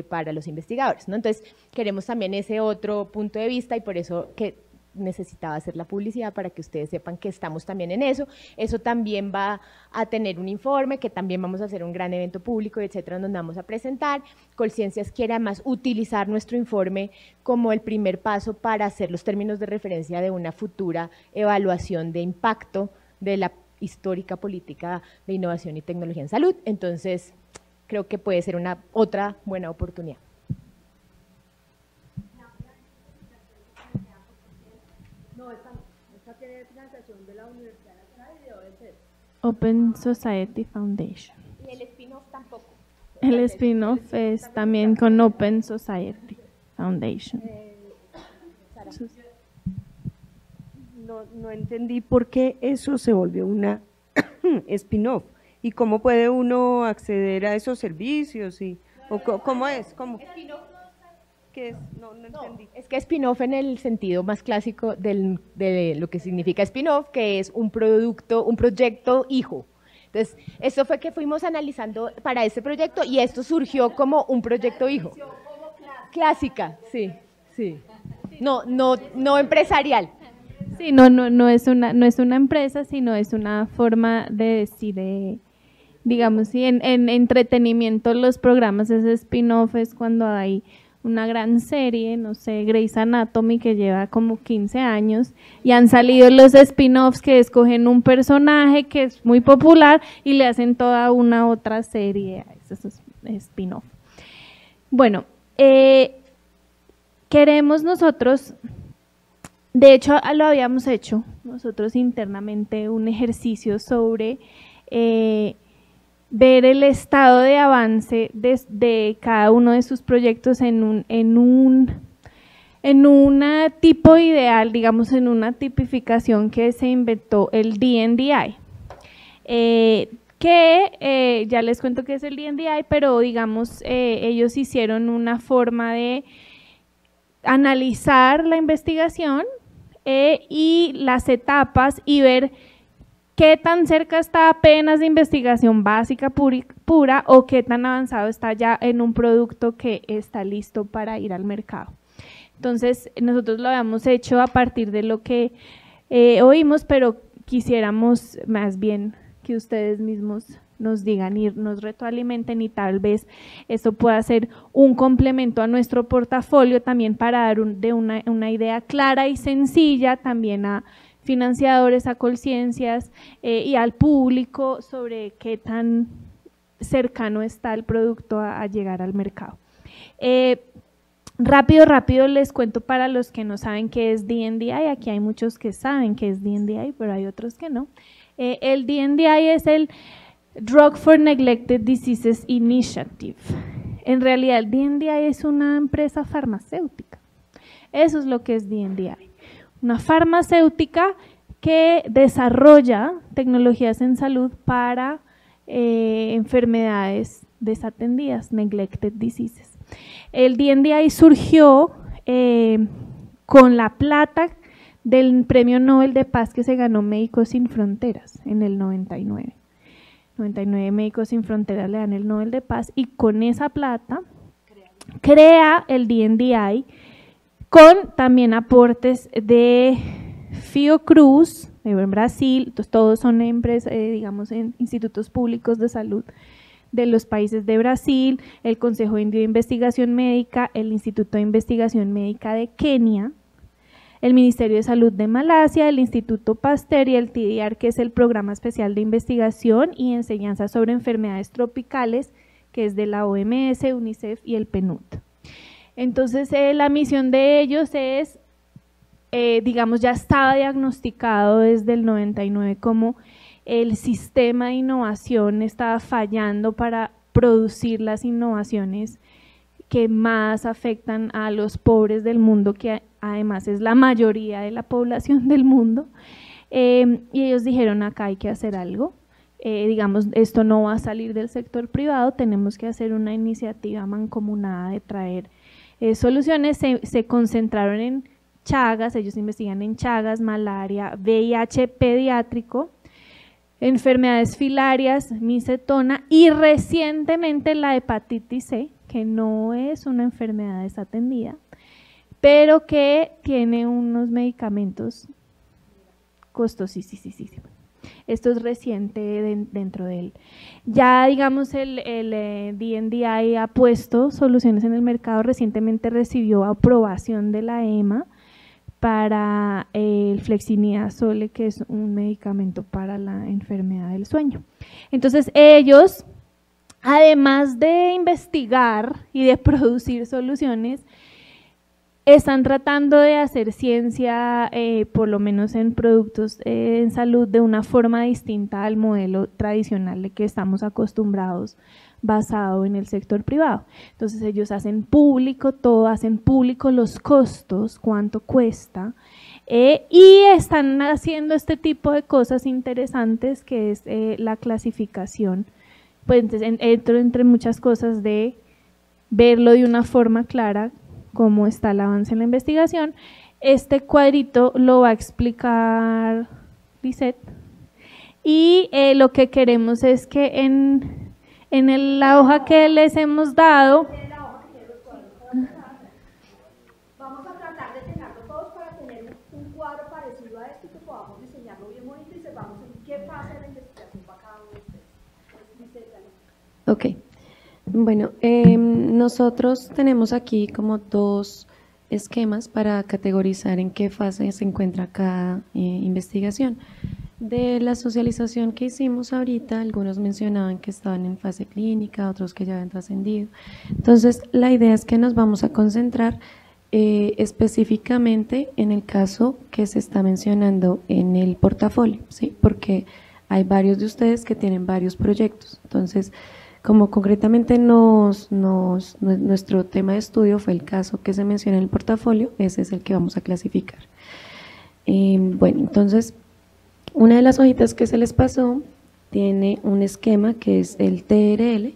para los investigadores, ¿no? Entonces, queremos también ese otro punto de vista y por eso que necesitaba hacer la publicidad para que ustedes sepan que estamos también en eso. Eso también va a tener un informe, que también vamos a hacer un gran evento público, etcétera, donde vamos a presentar. Colciencias quiere además utilizar nuestro informe como el primer paso para hacer los términos de referencia de una futura evaluación de impacto de la histórica política de innovación y tecnología en salud. Entonces, creo que puede ser otra buena oportunidad. No, esta tiene financiación de la Universidad Nacional y de OEC. Open Society Foundation. Y el spin-off tampoco. El spin-off es también con Open Society Foundation. No entendí por qué eso se volvió una spin-off. ¿Y cómo puede uno acceder a esos servicios? ¿Cómo es? ¿Cómo? ¿Qué es? No entendí. Es que spin-off en el sentido más clásico de lo que significa spin-off, que es un proyecto hijo. Entonces, esto fue que fuimos analizando para este proyecto y esto surgió como un proyecto hijo. Clásica, sí. No empresarial. Sí, no es una empresa, sino es una forma de decir, digamos, sí, en entretenimiento los programas, ese spin-off es cuando hay una gran serie, no sé, Grey's Anatomy, que lleva como 15 años, y han salido los spin-offs que escogen un personaje que es muy popular y le hacen toda una otra serie, eso es spin-off. Bueno, queremos nosotros, de hecho lo habíamos hecho nosotros internamente, un ejercicio sobre ver el estado de avance de cada uno de sus proyectos en una tipo ideal, digamos en una tipificación que se inventó el D&I, ya les cuento qué es el D&I, pero digamos ellos hicieron una forma de analizar la investigación y las etapas y ver qué tan cerca está apenas de investigación básica pura o qué tan avanzado está ya en un producto que está listo para ir al mercado. Entonces, nosotros lo habíamos hecho a partir de lo que oímos, pero quisiéramos más bien que ustedes mismos nos digan y nos retroalimenten y tal vez esto pueda ser un complemento a nuestro portafolio también para dar una idea clara y sencilla también a financiadores, a Colciencias y al público sobre qué tan cercano está el producto a llegar al mercado. Rápido les cuento para los que no saben qué es D&I, aquí hay muchos que saben qué es D&I, pero hay otros que no. El D&I es el Drug for Neglected Diseases Initiative. En realidad el D&I es una empresa farmacéutica, eso es lo que es D&I. Una farmacéutica que desarrolla tecnologías en salud para enfermedades desatendidas, neglected diseases. El D&I surgió con la plata del Premio Nobel de Paz que se ganó Médicos Sin Fronteras en el 99. 99 Médicos Sin Fronteras le dan el Nobel de Paz y con esa plata crea el DNDi con también aportes de Fiocruz en Brasil. Entonces, todos son empresas, digamos, en institutos públicos de salud de los países de Brasil, el Consejo Indio de Investigación Médica, el Instituto de Investigación Médica de Kenia, el Ministerio de Salud de Malasia, el Instituto Pasteur y el TDR, que es el Programa Especial de Investigación y Enseñanza sobre Enfermedades Tropicales, que es de la OMS, UNICEF y el PNUD. Entonces, la misión de ellos es, digamos, ya estaba diagnosticado desde el 99 como el sistema de innovación estaba fallando para producir las innovaciones que más afectan a los pobres del mundo, que además es la mayoría de la población del mundo, y ellos dijeron acá hay que hacer algo, digamos esto no va a salir del sector privado, tenemos que hacer una iniciativa mancomunada de traer soluciones. Se concentraron en Chagas, ellos investigan en Chagas, malaria, VIH pediátrico, enfermedades filarias, micetona y recientemente la hepatitis C, que no es una enfermedad desatendida, pero que tiene unos medicamentos costosísimos. Esto es reciente dentro de él. Ya digamos el DNDi ha puesto soluciones en el mercado, recientemente recibió aprobación de la EMA para el flexiniazole, que es un medicamento para la enfermedad del sueño. Entonces ellos, además de investigar y de producir soluciones, están tratando de hacer ciencia, por lo menos en productos en salud, de una forma distinta al modelo tradicional de que estamos acostumbrados, basado en el sector privado. Entonces ellos hacen público todo, hacen público los costos, cuánto cuesta, y están haciendo este tipo de cosas interesantes, que es la clasificación, pues entre muchas cosas, de verlo de una forma clara, cómo está el avance en la investigación. Este cuadrito lo va a explicar Lisette, y lo que queremos es que en la hoja que les hemos dado, vamos a tratar de tenerlo todos para tener un cuadro parecido a esto, que podamos diseñarlo bien bonito y sepamos en qué fase de la investigación va cada uno de ustedes. Ok, bueno, nosotros tenemos aquí como dos esquemas para categorizar en qué fase se encuentra cada investigación. De la socialización que hicimos ahorita, algunos mencionaban que estaban en fase clínica, otros que ya habían trascendido. Entonces, la idea es que nos vamos a concentrar específicamente en el caso que se está mencionando en el portafolio, ¿sí? Porque hay varios de ustedes que tienen varios proyectos. Entonces, como concretamente nuestro tema de estudio fue el caso que se menciona en el portafolio, ese es el que vamos a clasificar. Bueno, entonces, una de las hojitas que se les pasó tiene un esquema que es el TRL.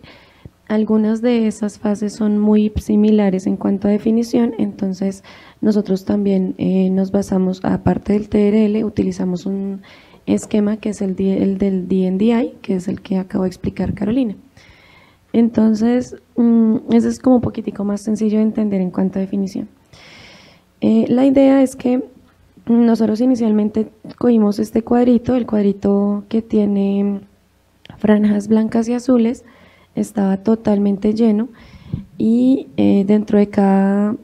Algunas de esas fases son muy similares en cuanto a definición, entonces nosotros también nos basamos, aparte del TRL, utilizamos un esquema que es el del DNDi, que es el que acabo de explicar Carolina. Entonces, ese es como un poquitico más sencillo de entender en cuanto a definición. La idea es que nosotros inicialmente cogimos este cuadrito, el cuadrito que tiene franjas blancas y azules, estaba totalmente lleno, y dentro de cada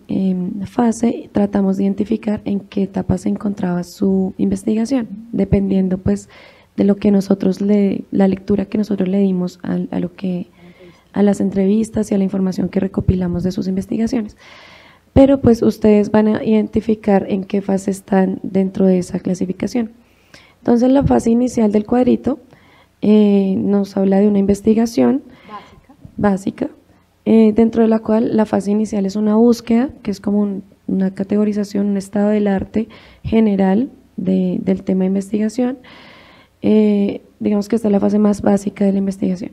fase tratamos de identificar en qué etapa se encontraba su investigación, dependiendo pues de lo que nosotros la lectura que nosotros le dimos a las entrevistas y a la información que recopilamos de sus investigaciones. Pero pues ustedes van a identificar en qué fase están dentro de esa clasificación. Entonces, la fase inicial del cuadrito nos habla de una investigación básica, dentro de la cual la fase inicial es una búsqueda, que es como una categorización, un estado del arte general del tema de investigación. Digamos que esta es la fase más básica de la investigación.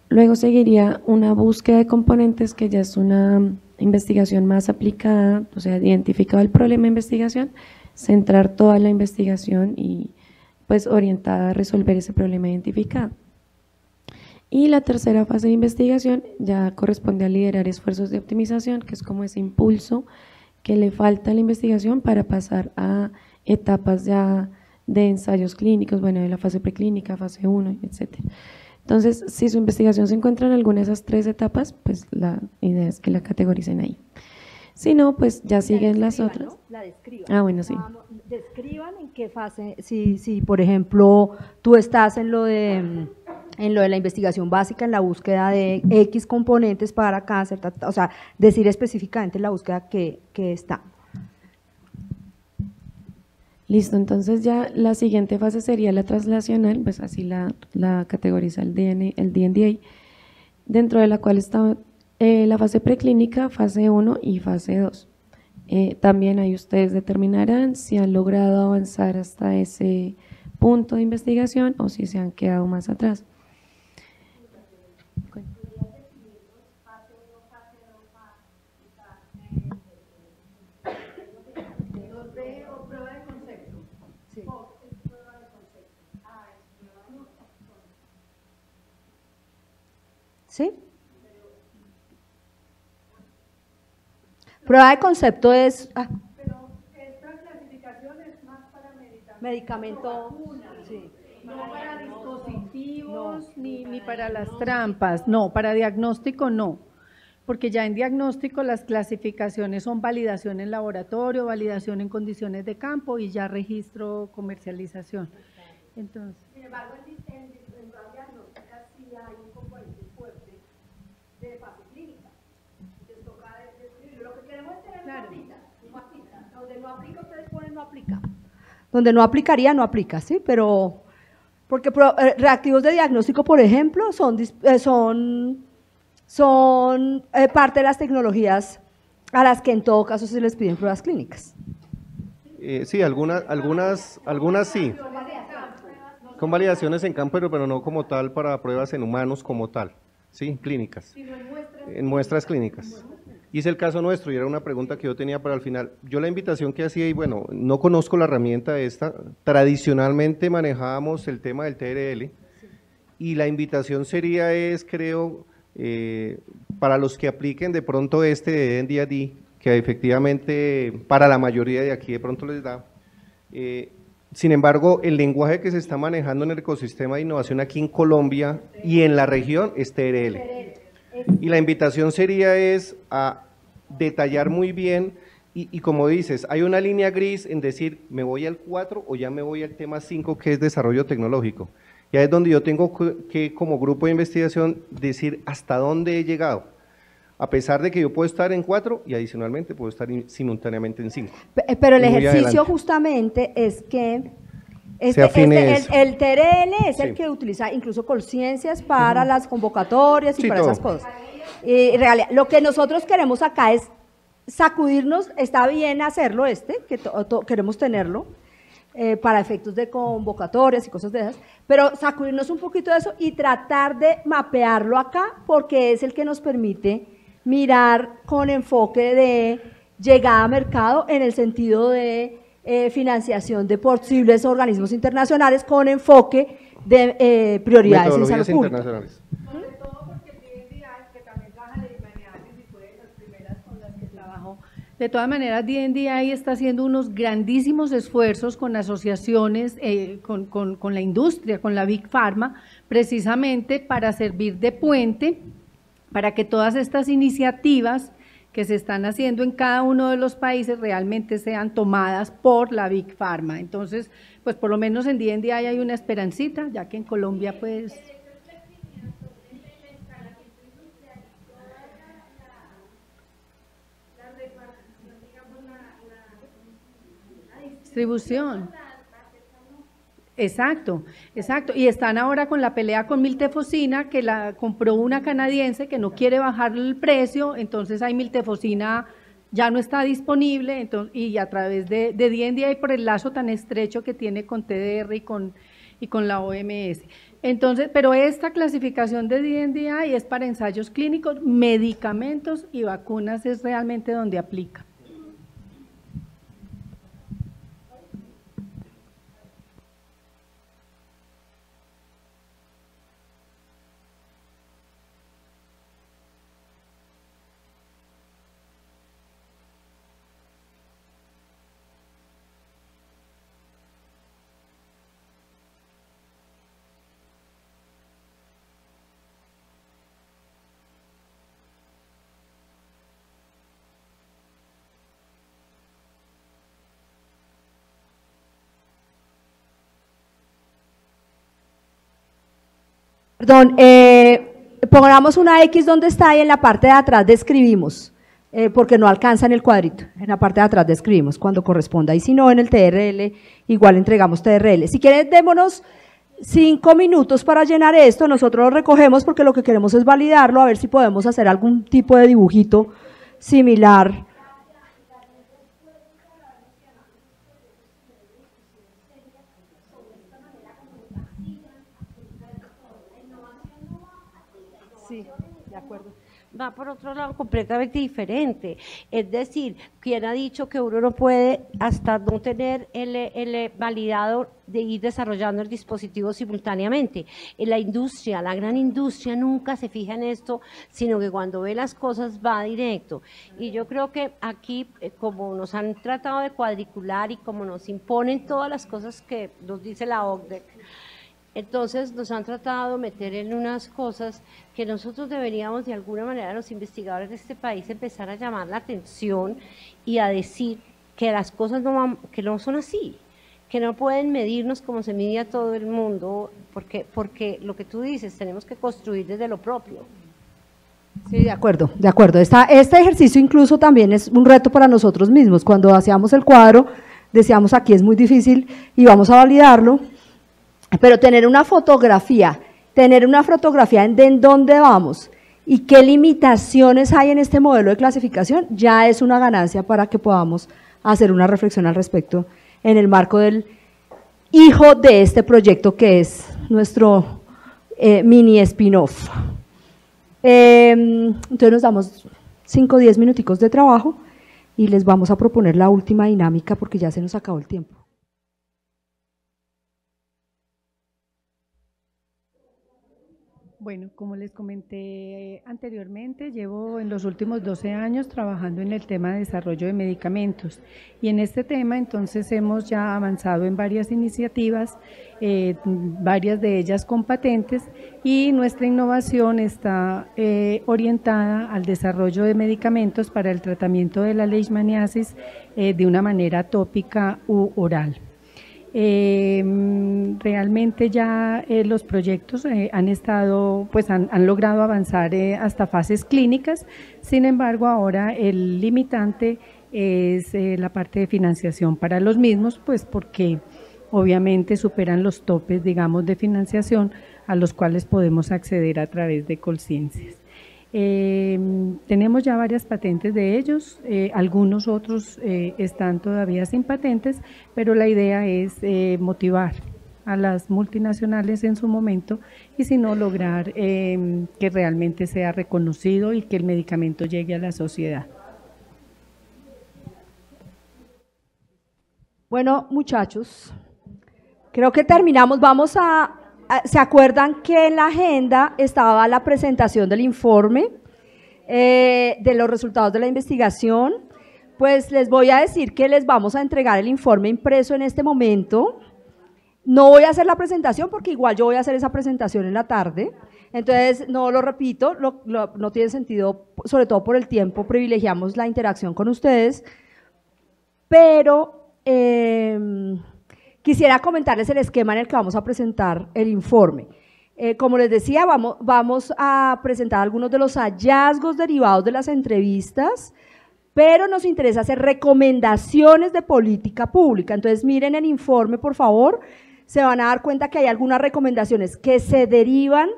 Luego seguiría una búsqueda de componentes, que ya es una investigación más aplicada, o sea, identificado el problema de investigación, centrar toda la investigación y pues orientada a resolver ese problema identificado. Y la tercera fase de investigación ya corresponde a liderar esfuerzos de optimización, que es como ese impulso que le falta a la investigación para pasar a etapas ya de ensayos clínicos, bueno, de la fase preclínica, fase 1, etc. Entonces, si su investigación se encuentra en alguna de esas 3 etapas, pues la idea es que la categoricen ahí. Si no, pues ya siguen las otras. ¿No? La describan. Ah, bueno, sí. Describan en qué fase, si por ejemplo tú estás en lo de la investigación básica, en la búsqueda de X componentes para cáncer, o sea, decir específicamente la búsqueda que está. Listo, entonces ya la siguiente fase sería la translacional, pues así la categoriza el DNDA, dentro de la cual está la fase preclínica, fase 1 y fase 2. También ahí ustedes determinarán si han logrado avanzar hasta ese punto de investigación o si se han quedado más atrás. ¿Sí? Prueba de concepto es… Pero esta clasificación es más para medicamento. Sí. No para dispositivos ni para las trampas, no, para diagnóstico no, porque ya en diagnóstico las clasificaciones son validación en laboratorio, validación en condiciones de campo y ya registro, comercialización. Entonces, Sin embargo, en pruebas diagnósticas sí hay un componente fuerte de fase clínica. Entonces toca describirlo. Lo que queremos es tener una cita, no aplica. Donde no aplica, ustedes ponen no aplica. Donde no aplicaría, no aplica, ¿sí? Pero, porque reactivos de diagnóstico, por ejemplo, son parte de las tecnologías a las que en todo caso se les piden pruebas clínicas. Sí, algunas sí. Con validaciones en campo, pero no como tal para pruebas en humanos como tal, sí, clínicas. En muestras clínicas. Y es el caso nuestro, y era una pregunta que yo tenía para el final. Yo la invitación que hacía, y bueno, no conozco la herramienta esta, tradicionalmente manejábamos el tema del TRL, y la invitación sería creo, para los que apliquen de pronto este de DNDA, que efectivamente para la mayoría de aquí de pronto les da. Sin embargo, el lenguaje que se está manejando en el ecosistema de innovación aquí en Colombia y en la región es TRL. Y la invitación sería a detallar muy bien y como dices, hay una línea gris en decir me voy al 4 o ya me voy al tema 5 que es desarrollo tecnológico. Ya es donde yo tengo que como grupo de investigación decir hasta dónde he llegado. A pesar de que yo puedo estar en 4 y adicionalmente puedo estar simultáneamente en 5. Pero el ejercicio justamente es que el TRL es el que utiliza incluso conciencias para las convocatorias y para esas cosas. En realidad, lo que nosotros queremos acá es sacudirnos, está bien hacerlo que queremos tenerlo para efectos de convocatorias y cosas de esas, pero sacudirnos un poquito de eso y tratar de mapearlo acá porque es el que nos permite mirar con enfoque de llegada a mercado en el sentido de financiación de posibles organismos internacionales con enfoque de prioridades en salud pública. Sobre todo porque el DNDA, que también trabaja en y fue de las primeras con las que trabajó, de todas maneras DNDA está haciendo unos grandísimos esfuerzos con asociaciones, con la industria, con la Big Pharma, precisamente para servir de puente para que todas estas iniciativas que se están haciendo en cada uno de los países realmente sean tomadas por la Big Pharma. Entonces, pues por lo menos en DNDA hay una esperancita, ya que en Colombia pues… Distribución. Exacto, y están ahora con la pelea con miltefosina, que la compró una canadiense que no quiere bajar el precio, entonces hay miltefosina ya no está disponible, entonces, y a través de DNDA y por el lazo tan estrecho que tiene con TDR y con la OMS. Entonces, pero esta clasificación de DNDA es para ensayos clínicos, medicamentos y vacunas es realmente donde aplica. Perdón, pongamos una X donde está y en la parte de atrás describimos, porque no alcanza en el cuadrito, en la parte de atrás describimos cuando corresponda, y si no en el TRL, igual entregamos TRL. Si quieren, démonos 5 minutos para llenar esto, nosotros lo recogemos porque lo que queremos es validarlo, a ver si podemos hacer algún tipo de dibujito similar. Sí, de acuerdo. Va por otro lado completamente diferente. Es decir, quien ha dicho que uno no puede, hasta no tener el validado, de ir desarrollando el dispositivo simultáneamente. En la industria, la gran industria nunca se fija en esto, sino que cuando ve las cosas va directo. Y yo creo que aquí, como nos han tratado de cuadricular y como nos imponen todas las cosas que nos dice la OCDE, entonces nos han tratado de meter en unas cosas que nosotros deberíamos de alguna manera, los investigadores de este país, empezar a llamar la atención y a decir que las cosas que no son así, que no pueden medirnos como se mide a todo el mundo, porque lo que tú dices, tenemos que construir desde lo propio. Sí, de acuerdo, de acuerdo. Este ejercicio incluso también es un reto para nosotros mismos. Cuando hacíamos el cuadro, decíamos aquí es muy difícil y vamos a validarlo. Pero tener una fotografía en dónde vamos y qué limitaciones hay en este modelo de clasificación, ya es una ganancia para que podamos hacer una reflexión al respecto en el marco del hijo de este proyecto que es nuestro mini spin-off. Entonces nos damos 5 o 10 minuticos de trabajo y les vamos a proponer la última dinámica porque ya se nos acabó el tiempo. Bueno, como les comenté anteriormente, llevo en los últimos 12 años trabajando en el tema de desarrollo de medicamentos y en este tema entonces hemos ya avanzado en varias iniciativas, varias de ellas con patentes, y nuestra innovación está orientada al desarrollo de medicamentos para el tratamiento de la leishmaniasis de una manera tópica u oral. Realmente ya los proyectos han logrado avanzar hasta fases clínicas. Sin embargo, ahora el limitante es la parte de financiación para los mismos, pues porque obviamente superan los topes, digamos, de financiación a los cuales podemos acceder a través de Colciencias. Tenemos ya varias patentes de ellos, algunos otros están todavía sin patentes, pero la idea es motivar a las multinacionales en su momento y si no lograr que realmente sea reconocido y que el medicamento llegue a la sociedad. Bueno, muchachos, creo que terminamos. ¿Se acuerdan que en la agenda estaba la presentación del informe de los resultados de la investigación? Pues les voy a decir que les vamos a entregar el informe impreso en este momento. No voy a hacer la presentación porque igual yo voy a hacer esa presentación en la tarde, entonces no lo repito, no tiene sentido, sobre todo por el tiempo, privilegiamos la interacción con ustedes, pero quisiera comentarles el esquema en el que vamos a presentar el informe. Como les decía, vamos a presentar algunos de los hallazgos derivados de las entrevistas, pero nos interesa hacer recomendaciones de política pública. Entonces miren el informe, por favor, se van a dar cuenta que hay algunas recomendaciones que se derivan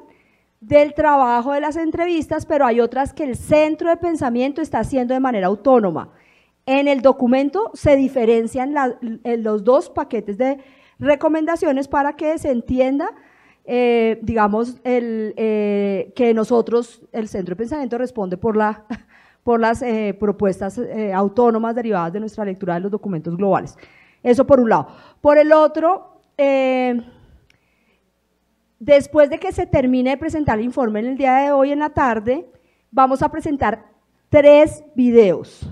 del trabajo de las entrevistas, pero hay otras que el centro de pensamiento está haciendo de manera autónoma. En el documento se diferencian los dos paquetes de recomendaciones para que se entienda, digamos, que nosotros, el centro de pensamiento, responde por las propuestas autónomas derivadas de nuestra lectura de los documentos globales. Eso por un lado. Por el otro, después de que se termine de presentar el informe en el día de hoy en la tarde, vamos a presentar 3 videos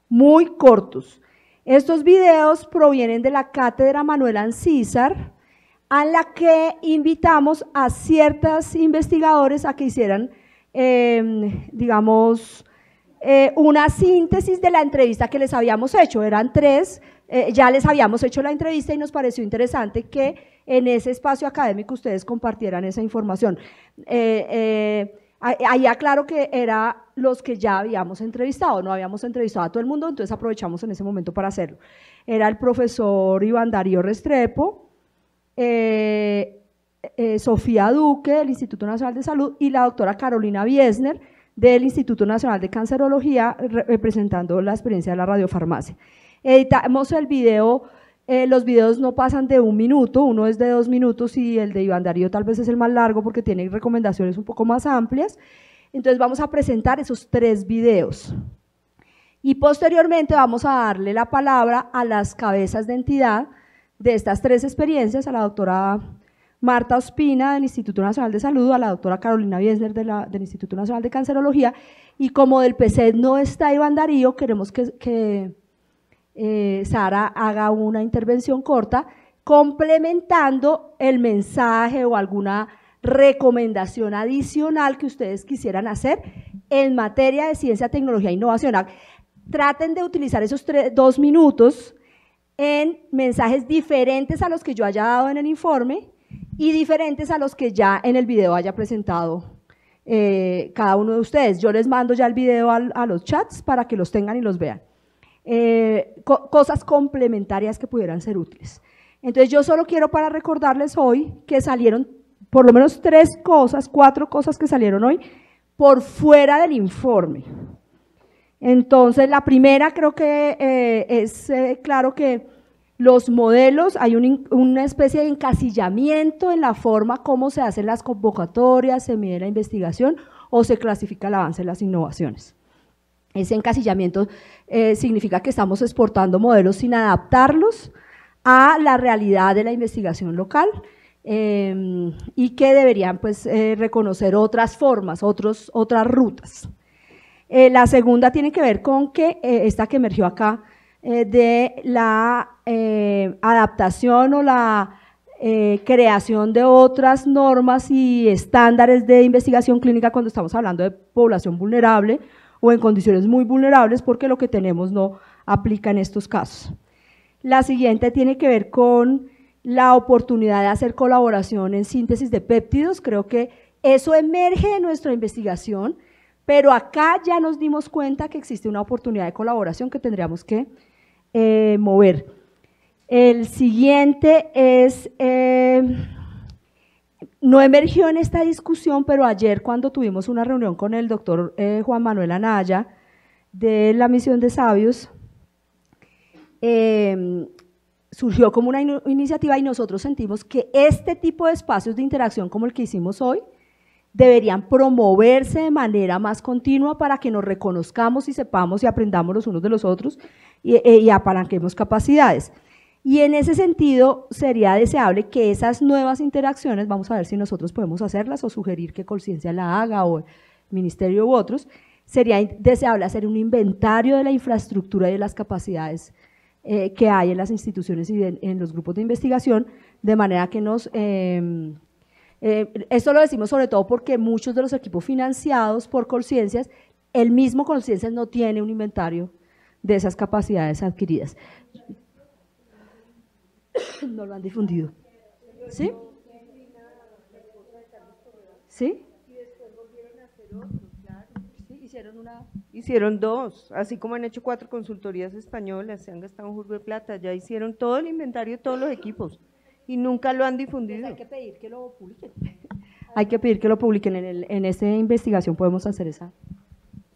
muy cortos. Estos videos provienen de la cátedra Manuel Ancísar, a la que invitamos a ciertos investigadores a que hicieran, digamos, una síntesis de la entrevista que les habíamos hecho. Eran 3, ya les habíamos hecho la entrevista y nos pareció interesante que en ese espacio académico ustedes compartieran esa información. Ahí aclaro que era los que ya habíamos entrevistado, no habíamos entrevistado a todo el mundo, entonces aprovechamos en ese momento para hacerlo. Era el profesor Iván Darío Restrepo, Sofía Duque del Instituto Nacional de Salud y la doctora Carolina Biesner del Instituto Nacional de Cancerología, representando la experiencia de la radiofarmacia. Editamos el video, los videos no pasan de 1 minuto, uno es de 2 minutos y el de Iván Darío tal vez es el más largo porque tiene recomendaciones un poco más amplias. Entonces vamos a presentar esos 3 videos y posteriormente vamos a darle la palabra a las cabezas de entidad de estas 3 experiencias, a la doctora Marta Ospina del Instituto Nacional de Salud, a la doctora Carolina Biesner del Instituto Nacional de Cancerología, y como del PCED no está Iván Darío, queremos que Sara haga una intervención corta complementando el mensaje o alguna recomendación adicional que ustedes quisieran hacer en materia de ciencia, tecnología e innovación. Traten de utilizar esos 2 minutos en mensajes diferentes a los que yo haya dado en el informe y diferentes a los que ya en el video haya presentado cada uno de ustedes. Yo les mando ya el video a los chats para que los tengan y los vean. Cosas complementarias que pudieran ser útiles. Entonces yo solo quiero para recordarles hoy que salieron por lo menos 3 cosas, 4 cosas que salieron hoy por fuera del informe. Entonces la primera creo que es claro que los modelos, hay una especie de encasillamiento en la forma como se hacen las convocatorias, se mide la investigación o se clasifica el avance de las innovaciones. Ese encasillamiento significa que estamos exportando modelos sin adaptarlos a la realidad de la investigación local y que deberían pues, reconocer otras formas, otras rutas. La segunda tiene que ver con que esta que emergió acá, de la adaptación o la creación de otras normas y estándares de investigación clínica cuando estamos hablando de población vulnerable o en condiciones muy vulnerables, porque lo que tenemos no aplica en estos casos. La siguiente tiene que ver con la oportunidad de hacer colaboración en síntesis de péptidos. Creo que eso emerge de nuestra investigación, pero acá ya nos dimos cuenta que existe una oportunidad de colaboración que tendríamos que mover. El siguiente es, no emergió en esta discusión, pero ayer cuando tuvimos una reunión con el doctor Juan Manuel Anaya de la Misión de Sabios, surgió como una iniciativa y nosotros sentimos que este tipo de espacios de interacción como el que hicimos hoy deberían promoverse de manera más continua para que nos reconozcamos y sepamos y aprendamos los unos de los otros y apalanquemos capacidades. Y en ese sentido sería deseable que esas nuevas interacciones, vamos a ver si nosotros podemos hacerlas o sugerir que Colciencia la haga o el Ministerio u otros, sería deseable hacer un inventario de la infraestructura y de las capacidades que hay en las instituciones y en los grupos de investigación, de manera que nos… esto lo decimos sobre todo porque muchos de los equipos financiados por Colciencias, el mismo Colciencias no tiene un inventario de esas capacidades adquiridas. No lo han difundido. ¿Sí? ¿Sí? Hicieron 2, así como han hecho 4 consultorías españolas, se han gastado un jurgo de plata, ya hicieron todo el inventario de todos los equipos y nunca lo han difundido. Pues hay que pedir que lo publiquen. Hay que pedir que lo publiquen, en esta investigación podemos hacer esa.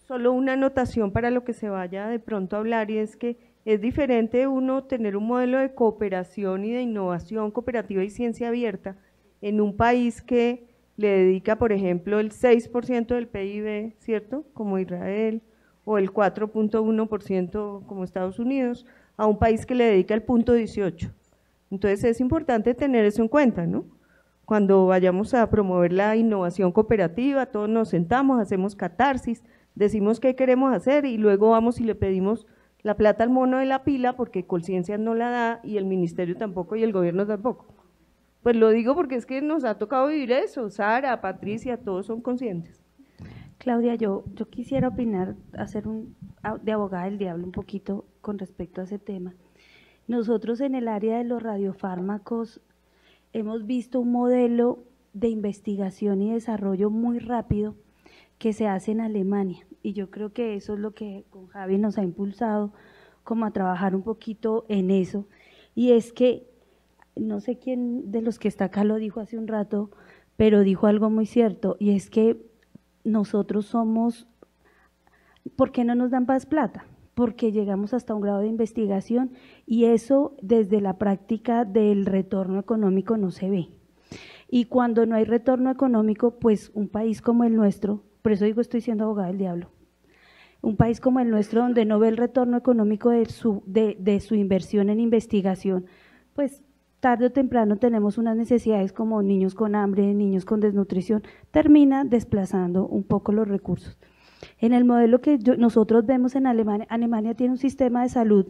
Solo una anotación para lo que se vaya de pronto a hablar, y es que es diferente uno tener un modelo de cooperación y de innovación cooperativa y ciencia abierta en un país que le dedica, por ejemplo, el 6% del PIB, ¿cierto?, como Israel, o el 4.1% como Estados Unidos, a un país que le dedica el 0.18%. Entonces es importante tener eso en cuenta, ¿no? Cuando vayamos a promover la innovación cooperativa, todos nos sentamos, hacemos catarsis, decimos qué queremos hacer y luego vamos y le pedimos la plata al mono de la pila porque Colciencias no la da y el ministerio tampoco y el gobierno tampoco. Pues lo digo porque es que nos ha tocado vivir eso, Sara, Patricia, todos son conscientes. Claudia, yo quisiera opinar, de abogada del diablo un poquito con respecto a ese tema. Nosotros en el área de los radiofármacos hemos visto un modelo de investigación y desarrollo muy rápido que se hace en Alemania, y yo creo que eso es lo que con Javi nos ha impulsado como a trabajar un poquito en eso, y es que, no sé quién de los que está acá lo dijo hace un rato, pero dijo algo muy cierto, y es que nosotros somos, ¿por qué no nos dan más plata? Porque llegamos hasta un grado de investigación y eso desde la práctica del retorno económico no se ve. Y cuando no hay retorno económico, pues un país como el nuestro, por eso digo estoy siendo abogada del diablo, un país como el nuestro donde no ve el retorno económico de su inversión en investigación, pues tarde o temprano tenemos unas necesidades como niños con hambre, niños con desnutrición, termina desplazando un poco los recursos. En el modelo que nosotros vemos en Alemania, Alemania tiene un sistema de salud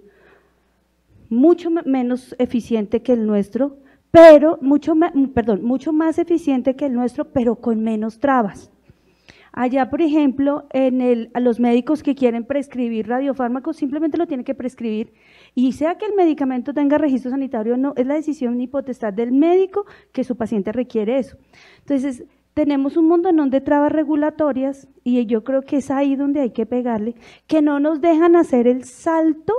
mucho menos eficiente que el nuestro, pero mucho más eficiente que el nuestro, pero con menos trabas. Allá, por ejemplo, a los médicos que quieren prescribir radiofármacos simplemente lo tienen que prescribir y sea que el medicamento tenga registro sanitario o no, es la decisión y potestad del médico que su paciente requiere eso. Entonces, tenemos un montón de trabas regulatorias y yo creo que es ahí donde hay que pegarle, que no nos dejan hacer el salto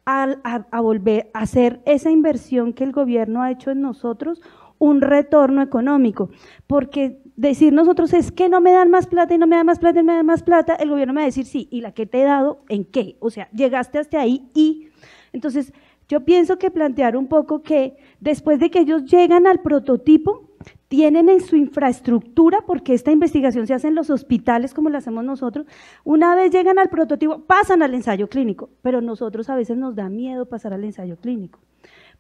a volver a hacer esa inversión que el gobierno ha hecho en nosotros, un retorno económico, porque decir nosotros es que no me dan más plata y no me dan más plata y no me dan más plata, el gobierno me va a decir sí, ¿y la que te he dado en qué? O sea, llegaste hasta ahí y entonces yo pienso que plantear un poco que después de que ellos llegan al prototipo, tienen en su infraestructura, porque esta investigación se hace en los hospitales como la hacemos nosotros, una vez llegan al prototipo, pasan al ensayo clínico, pero nosotros a veces nos da miedo pasar al ensayo clínico,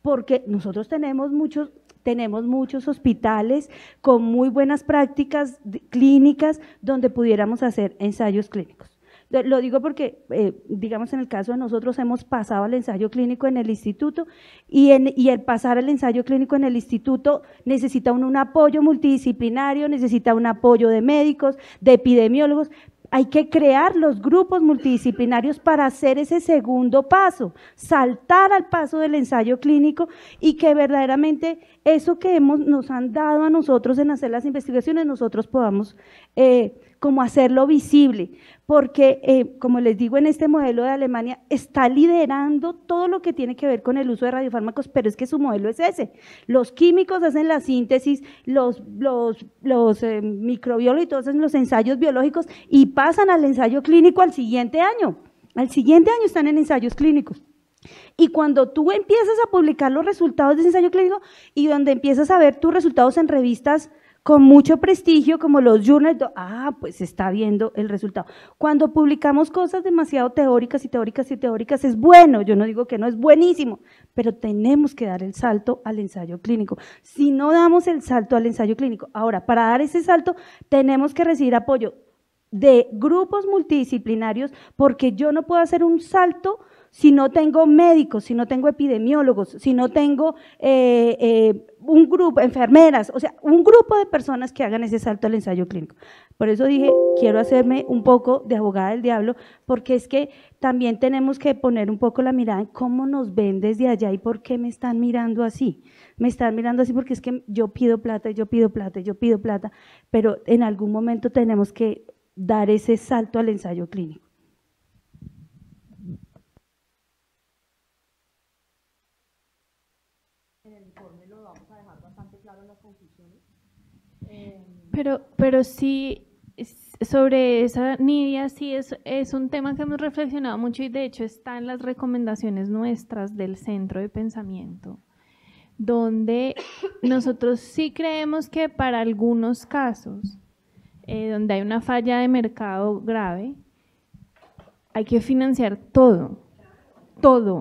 porque nosotros tenemos muchos hospitales con muy buenas prácticas clínicas donde pudiéramos hacer ensayos clínicos. Lo digo porque, digamos, en el caso de nosotros hemos pasado al ensayo clínico en el instituto y el pasar al ensayo clínico en el instituto necesita un apoyo multidisciplinario, necesita un apoyo de médicos, de epidemiólogos. Hay que crear los grupos multidisciplinarios para hacer ese segundo paso, saltar al paso del ensayo clínico y que verdaderamente eso que nos han dado a nosotros en hacer las investigaciones, nosotros podamos como hacerlo visible, porque como les digo, en este modelo de Alemania está liderando todo lo que tiene que ver con el uso de radiofármacos, pero es que su modelo es ese, los químicos hacen la síntesis, los microbiólogos y todos hacen los ensayos biológicos y pasan al ensayo clínico al siguiente año están en ensayos clínicos. Y cuando tú empiezas a publicar los resultados de ese ensayo clínico y donde empiezas a ver tus resultados en revistas con mucho prestigio como los journals, pues se está viendo el resultado. Cuando publicamos cosas demasiado teóricas es bueno, yo no digo que no, es buenísimo, pero tenemos que dar el salto al ensayo clínico. Si no damos el salto al ensayo clínico, ahora para dar ese salto tenemos que recibir apoyo de grupos multidisciplinarios porque yo no puedo hacer un salto si no tengo médicos, si no tengo epidemiólogos, si no tengo un grupo, enfermeras, o sea, un grupo de personas que hagan ese salto al ensayo clínico. Por eso dije, quiero hacerme un poco de abogada del diablo, porque es que también tenemos que poner un poco la mirada en cómo nos ven desde allá y por qué me están mirando así. Me están mirando así porque es que yo pido plata, pero en algún momento tenemos que dar ese salto al ensayo clínico. Pero sí, sobre esa Nidia, sí es un tema que hemos reflexionado mucho y de hecho está en las recomendaciones nuestras del centro de pensamiento, donde nosotros sí creemos que para algunos casos, donde hay una falla de mercado grave, hay que financiar todo,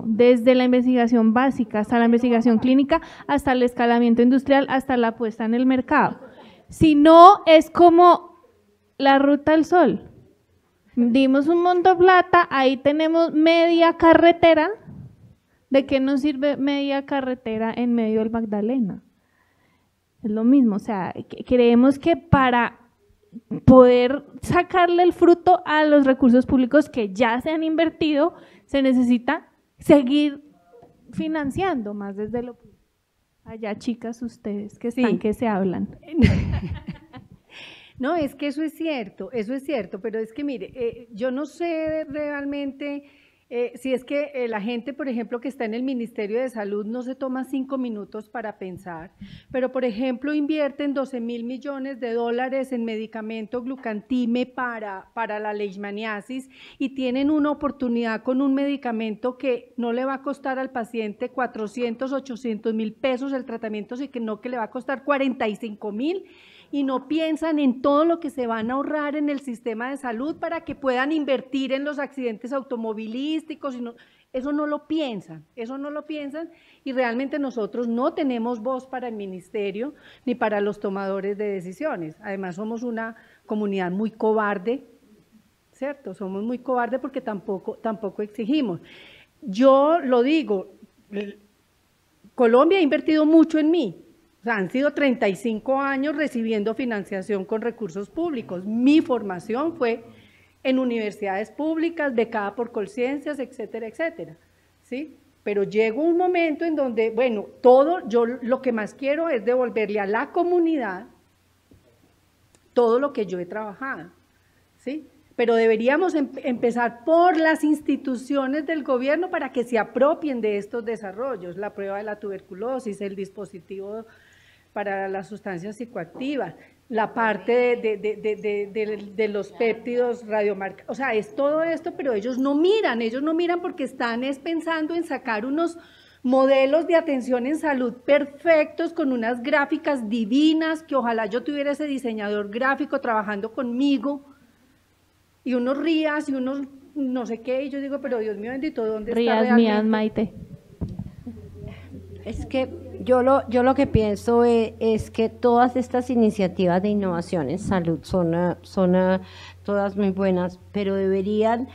desde la investigación básica hasta la investigación clínica, hasta el escalamiento industrial, hasta la puesta en el mercado. Si no, es como la ruta al sol. Dimos un monto de plata, ahí tenemos media carretera. ¿De qué nos sirve media carretera en medio del Magdalena? Es lo mismo, o sea, creemos que para poder sacarle el fruto a los recursos públicos que ya se han invertido, se necesita seguir financiando más desde lo público. Allá, chicas, ustedes que están, que se hablan. No, es que eso es cierto, pero es que mire, yo no sé realmente si es que la gente, por ejemplo, que está en el Ministerio de Salud no se toma 5 minutos para pensar, pero por ejemplo invierten 12.000 millones de dólares en medicamento glucantime para la leishmaniasis y tienen una oportunidad con un medicamento que no le va a costar al paciente 400, 800.000 pesos el tratamiento, sino que le va a costar 45.000, y no piensan en todo lo que se van a ahorrar en el sistema de salud para que puedan invertir en los accidentes automovilísticos, eso no lo piensan, y realmente nosotros no tenemos voz para el ministerio ni para los tomadores de decisiones. Además somos una comunidad muy cobarde, ¿cierto? Somos muy cobardes porque tampoco exigimos. Yo lo digo, Colombia ha invertido mucho en mí. O sea, han sido 35 años recibiendo financiación con recursos públicos. Mi formación fue en universidades públicas, becada por Colciencias, etcétera, etcétera, ¿sí? Pero llegó un momento en donde, bueno, yo lo que más quiero es devolverle a la comunidad todo lo que yo he trabajado, ¿sí? Pero deberíamos empezar por las instituciones del gobierno para que se apropien de estos desarrollos, la prueba de la tuberculosis, el dispositivo para las sustancias psicoactivas, la parte de los péptidos radiomarcados, o sea, es todo esto, pero ellos no miran porque están pensando en sacar unos modelos de atención en salud perfectos, con unas gráficas divinas, que ojalá yo tuviera ese diseñador gráfico trabajando conmigo, y unos RIAs y unos no sé qué, y yo digo, pero Dios mío bendito, ¿dónde está realmente? RIAs mías, Maite. Es que yo lo que pienso es que todas estas iniciativas de innovación en salud son todas muy buenas, pero deberían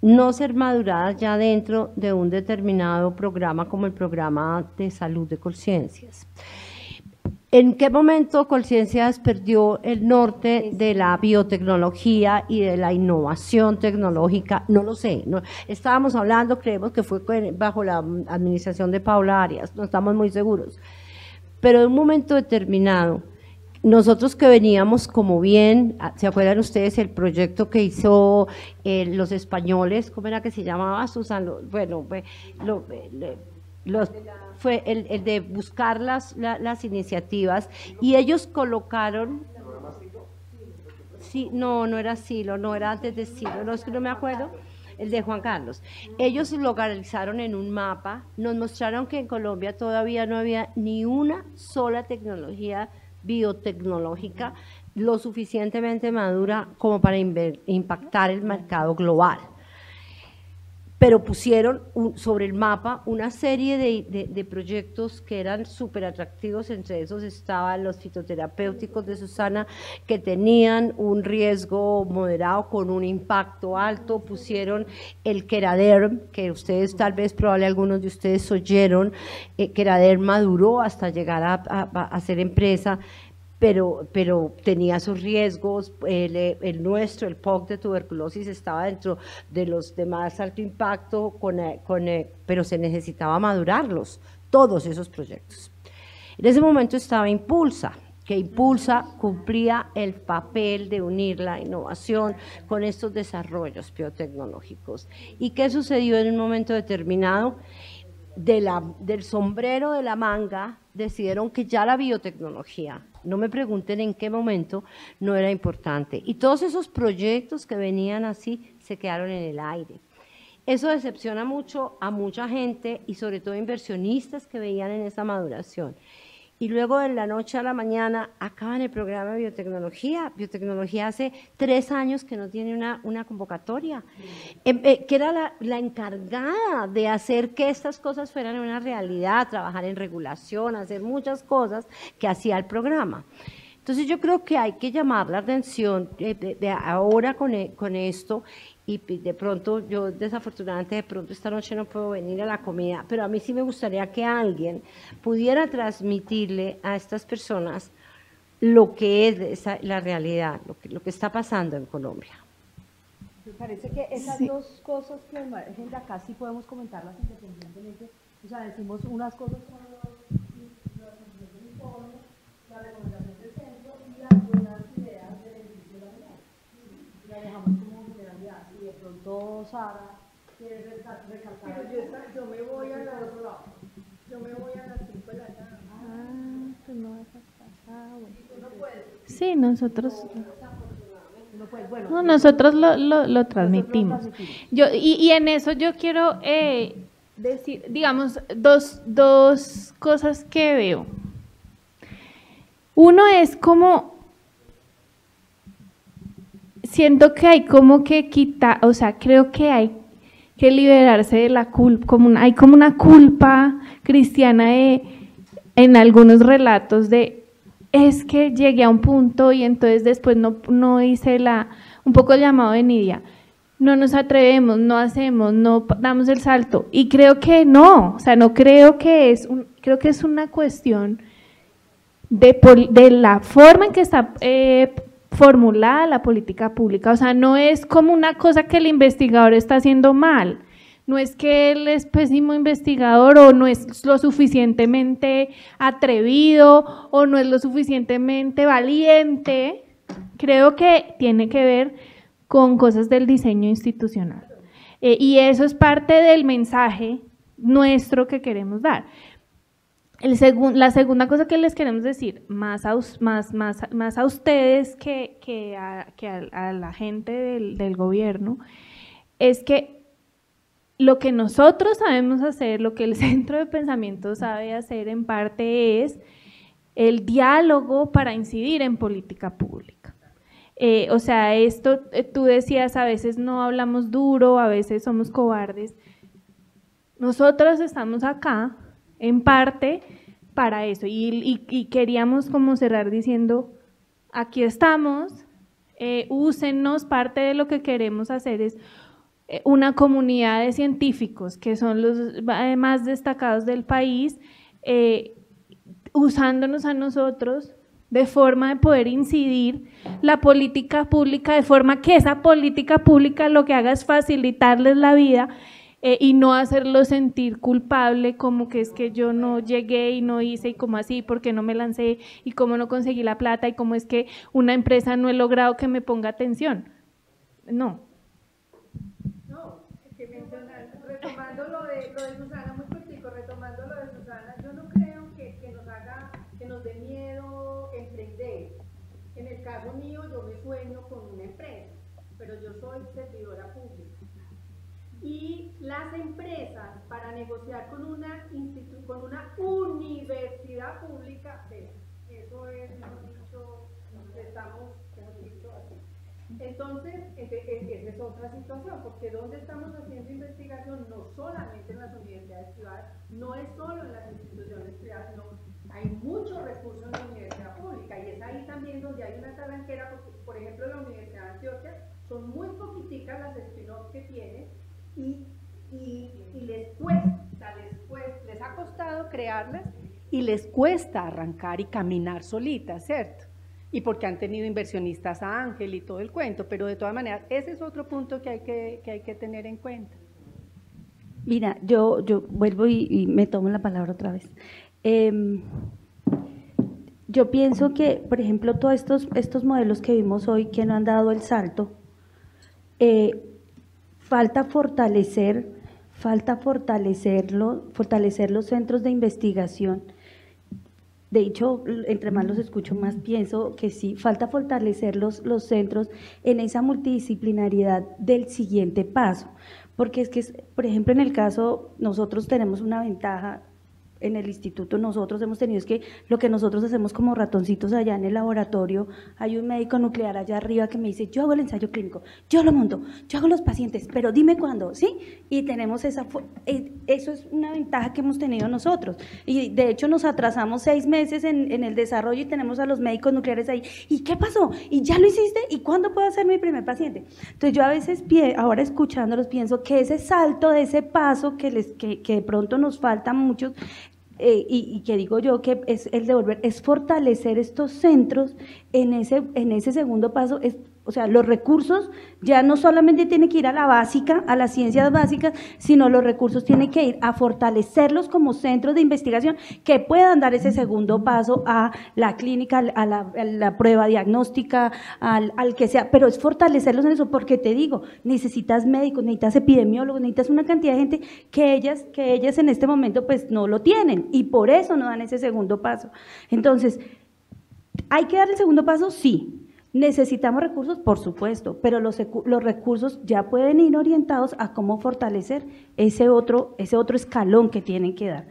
no ser maduradas ya dentro de un determinado programa como el programa de salud de Colciencias. ¿En qué momento Colciencias perdió el norte de la biotecnología y de la innovación tecnológica? No lo sé. No, estábamos hablando, creemos que fue bajo la administración de Paula Arias, no estamos muy seguros. Pero en un momento determinado, nosotros que veníamos como bien, ¿se acuerdan ustedes el proyecto que hizo los españoles? ¿Cómo era que se llamaba, Susan? Bueno, fue el de buscar las iniciativas, y ellos colocaron, sí, no era Silo, no era antes de Silo, no, es que no me acuerdo, el de Juan Carlos. Ellos lo localizaron en un mapa, nos mostraron que en Colombia todavía no había ni una sola tecnología biotecnológica lo suficientemente madura como para impactar el mercado global. Pero pusieron sobre el mapa una serie de proyectos que eran súper atractivos, entre esos estaban los fitoterapéuticos de Susana, que tenían un riesgo moderado con un impacto alto, pusieron el Keraderm, que ustedes tal vez, probablemente algunos de ustedes oyeron, Keraderm maduró hasta llegar a ser empresa, pero tenía sus riesgos, el nuestro, el POC de tuberculosis, estaba dentro de los de más alto impacto, pero se necesitaba madurarlos, todos esos proyectos. En ese momento estaba Impulsa, que Impulsa cumplía el papel de unir la innovación con estos desarrollos biotecnológicos. ¿Y qué sucedió en un momento determinado? Del sombrero de la manga decidieron que ya la biotecnología, no me pregunten en qué momento, no era importante, y todos esos proyectos que venían así se quedaron en el aire. Eso decepciona mucho a mucha gente y sobre todo inversionistas que veían en esa maduración. Y luego de la noche a la mañana acaban el programa de biotecnología. Biotecnología hace 3 años que no tiene una convocatoria, que era la encargada de hacer que estas cosas fueran una realidad, trabajar en regulación, hacer muchas cosas que hacía el programa. Entonces yo creo que hay que llamar la atención de ahora con esto. Y de pronto, yo desafortunadamente de pronto esta noche no puedo venir a la comida, pero a mí sí me gustaría que alguien pudiera transmitirle a estas personas lo que es la realidad, lo que está pasando en Colombia. Me parece que esas dos cosas que emergen de acá sí podemos comentarlas independientemente. O sea, decimos unas cosas con los informes, la recomendación del centro y algunas ideas del edificio de la unidad. La dejamos como generalidad. Y de pronto Sara quiere recalcar. Yo me voy al otro lado. Yo me voy a las 5 de la tarde. Pues no vas a pasar. ¿Tú no puedes? Sí, nosotros. Bueno, No, nosotros lo transmitimos. Y en eso yo quiero decir, digamos, dos cosas que veo. Uno es como, siento que hay como que quitar, o sea, creo que hay que liberarse de la culpa, hay como una culpa cristiana en algunos relatos de es que llegué a un punto y entonces después no hice un poco el llamado de Nidia, no nos atrevemos, no hacemos, no damos el salto, y creo que no, o sea, no creo que creo que es una cuestión de la forma en que está formulada la política pública, o sea, no es como una cosa que el investigador está haciendo mal, no es que él es pésimo investigador o no es lo suficientemente atrevido o no es lo suficientemente valiente, creo que tiene que ver con cosas del diseño institucional. Y eso es parte del mensaje nuestro que queremos dar. La segunda cosa que les queremos decir, más a ustedes que a la gente del gobierno, es que lo que nosotros sabemos hacer, lo que el Centro de Pensamiento sabe hacer en parte es el diálogo para incidir en política pública. O sea, esto tú decías, a veces no hablamos duro, a veces somos cobardes. Nosotros estamos acá en parte para eso y queríamos como cerrar diciendo, aquí estamos, úsenos, parte de lo que queremos hacer es una comunidad de científicos que son los más destacados del país, usándonos a nosotros de forma de poder incidir la política pública, de forma que esa política pública lo que haga es facilitarles la vida y no hacerlo sentir culpable, como que es que yo no llegué y no hice y como así, porque no me lancé y cómo no conseguí la plata y cómo es que una empresa no he logrado que me ponga atención. No. Retomando lo de Susana, muy cortico, retomando lo de Susana, yo no creo que nos dé miedo emprender. En el caso mío, yo me sueño con una empresa, pero yo soy servidora pública. Y las empresas, para negociar con una universidad pública, eso es, mejor dicho, estamos, mejor dicho, así. Entonces, esa es otra situación, porque ¿dónde estamos haciendo investigación? No solamente en las universidades privadas, no es solo en las instituciones privadas, no, hay muchos recursos en la universidad pública y es ahí también donde hay una talanquera, porque, por ejemplo, la Universidad de Antioquia son muy poquiticas las spin-offs que tienen y les cuesta, les ha costado crearlas y les cuesta arrancar y caminar solitas, ¿cierto? Y porque han tenido inversionistas a Ángel y todo el cuento, pero de todas maneras, ese es otro punto que hay que tener en cuenta. Mira, yo vuelvo y me tomo la palabra otra vez. Yo pienso que, por ejemplo, todos estos modelos que vimos hoy que no han dado el salto, falta fortalecer los centros de investigación. De hecho, entre más los escucho, más pienso que sí, falta fortalecer los centros en esa multidisciplinariedad del siguiente paso, porque es que, por ejemplo, en el caso, nosotros tenemos una ventaja en el instituto, nosotros hemos tenido es que lo que nosotros hacemos como ratoncitos allá en el laboratorio, hay un médico nuclear allá arriba que me dice, yo hago el ensayo clínico, yo lo monto, yo hago los pacientes, pero dime cuándo, ¿sí? Y tenemos eso es una ventaja que hemos tenido nosotros, y de hecho nos atrasamos 6 meses en el desarrollo y tenemos a los médicos nucleares ahí, ¿y qué pasó? ¿Y ya lo hiciste? ¿Y cuándo puedo hacer mi primer paciente? Entonces yo a veces, ahora escuchándolos, pienso que ese salto de ese paso que de pronto nos falta a muchos, y que digo yo que es el devolver, es fortalecer estos centros en ese segundo paso, o sea, los recursos ya no solamente tienen que ir a la básica, a las ciencias básicas, sino los recursos tienen que ir a fortalecerlos como centros de investigación que puedan dar ese segundo paso a la clínica, a la prueba diagnóstica, al que sea, pero es fortalecerlos en eso, porque te digo, necesitas médicos, necesitas epidemiólogos, necesitas una cantidad de gente que ellas en este momento pues no lo tienen y por eso no dan ese segundo paso. Entonces, ¿hay que dar el segundo paso? Sí. ¿Necesitamos recursos? Por supuesto, pero los recursos ya pueden ir orientados a cómo fortalecer ese otro escalón que tienen que dar.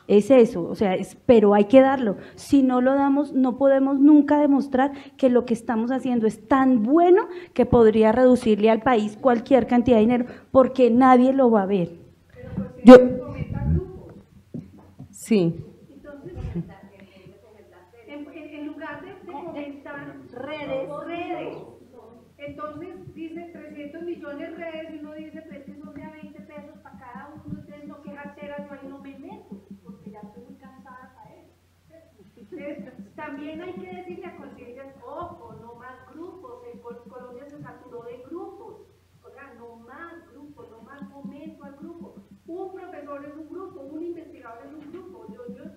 Es eso, o sea, pero hay que darlo. Si no lo damos, no podemos nunca demostrar que lo que estamos haciendo es tan bueno que podría reducirle al país cualquier cantidad de dinero, porque nadie lo va a ver. Sí. En lugar de comentar redes. Entonces dice 300 millones redes y uno dice, pues que son de a 20 pesos para cada uno, entonces no qué gasteras, no ahí no me meto, porque ya estoy muy cansada para eso. Entonces, también hay que decirle a conciencias, ojo, no más grupos, en Colombia se saturó de grupos, o sea, no más grupos, no más fomento al grupo. Un profesor es un grupo, un investigador es un grupo.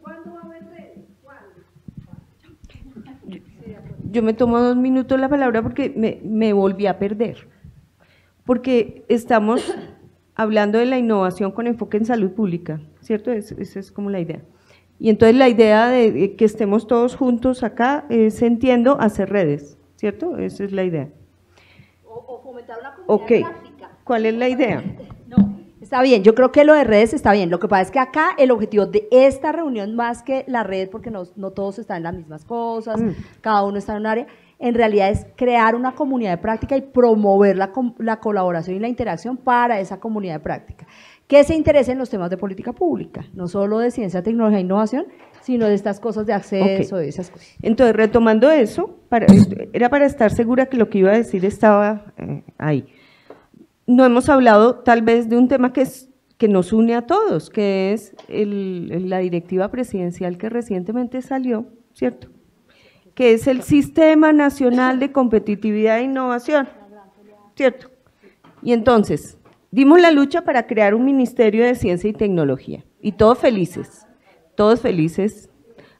¿Cuándo va a haber redes? ¿Cuándo? Yo me tomo 2 minutos la palabra porque me volví a perder, porque estamos hablando de la innovación con enfoque en salud pública, ¿cierto? Esa es como la idea. Y entonces la idea de que estemos todos juntos acá es, entiendo, hacer redes, ¿cierto? Esa es la idea. O fomentar una comunidad práctica. ¿Cuál es la idea? Está bien, yo creo que lo de redes está bien, lo que pasa es que acá el objetivo de esta reunión, más que la red, porque no todos están en las mismas cosas, cada uno está en un área, en realidad es crear una comunidad de práctica y promover la colaboración y la interacción para esa comunidad de práctica, que se interese en los temas de política pública, no solo de ciencia, tecnología e innovación, sino de estas cosas de acceso, de esas cosas. Entonces, retomando eso, era para estar segura que lo que iba a decir estaba ahí. No hemos hablado tal vez de un tema que nos une a todos, que es la directiva presidencial que recientemente salió, ¿cierto? Que es el Sistema Nacional de Competitividad e Innovación, ¿cierto? Y entonces, dimos la lucha para crear un Ministerio de Ciencia y Tecnología, y todos felices.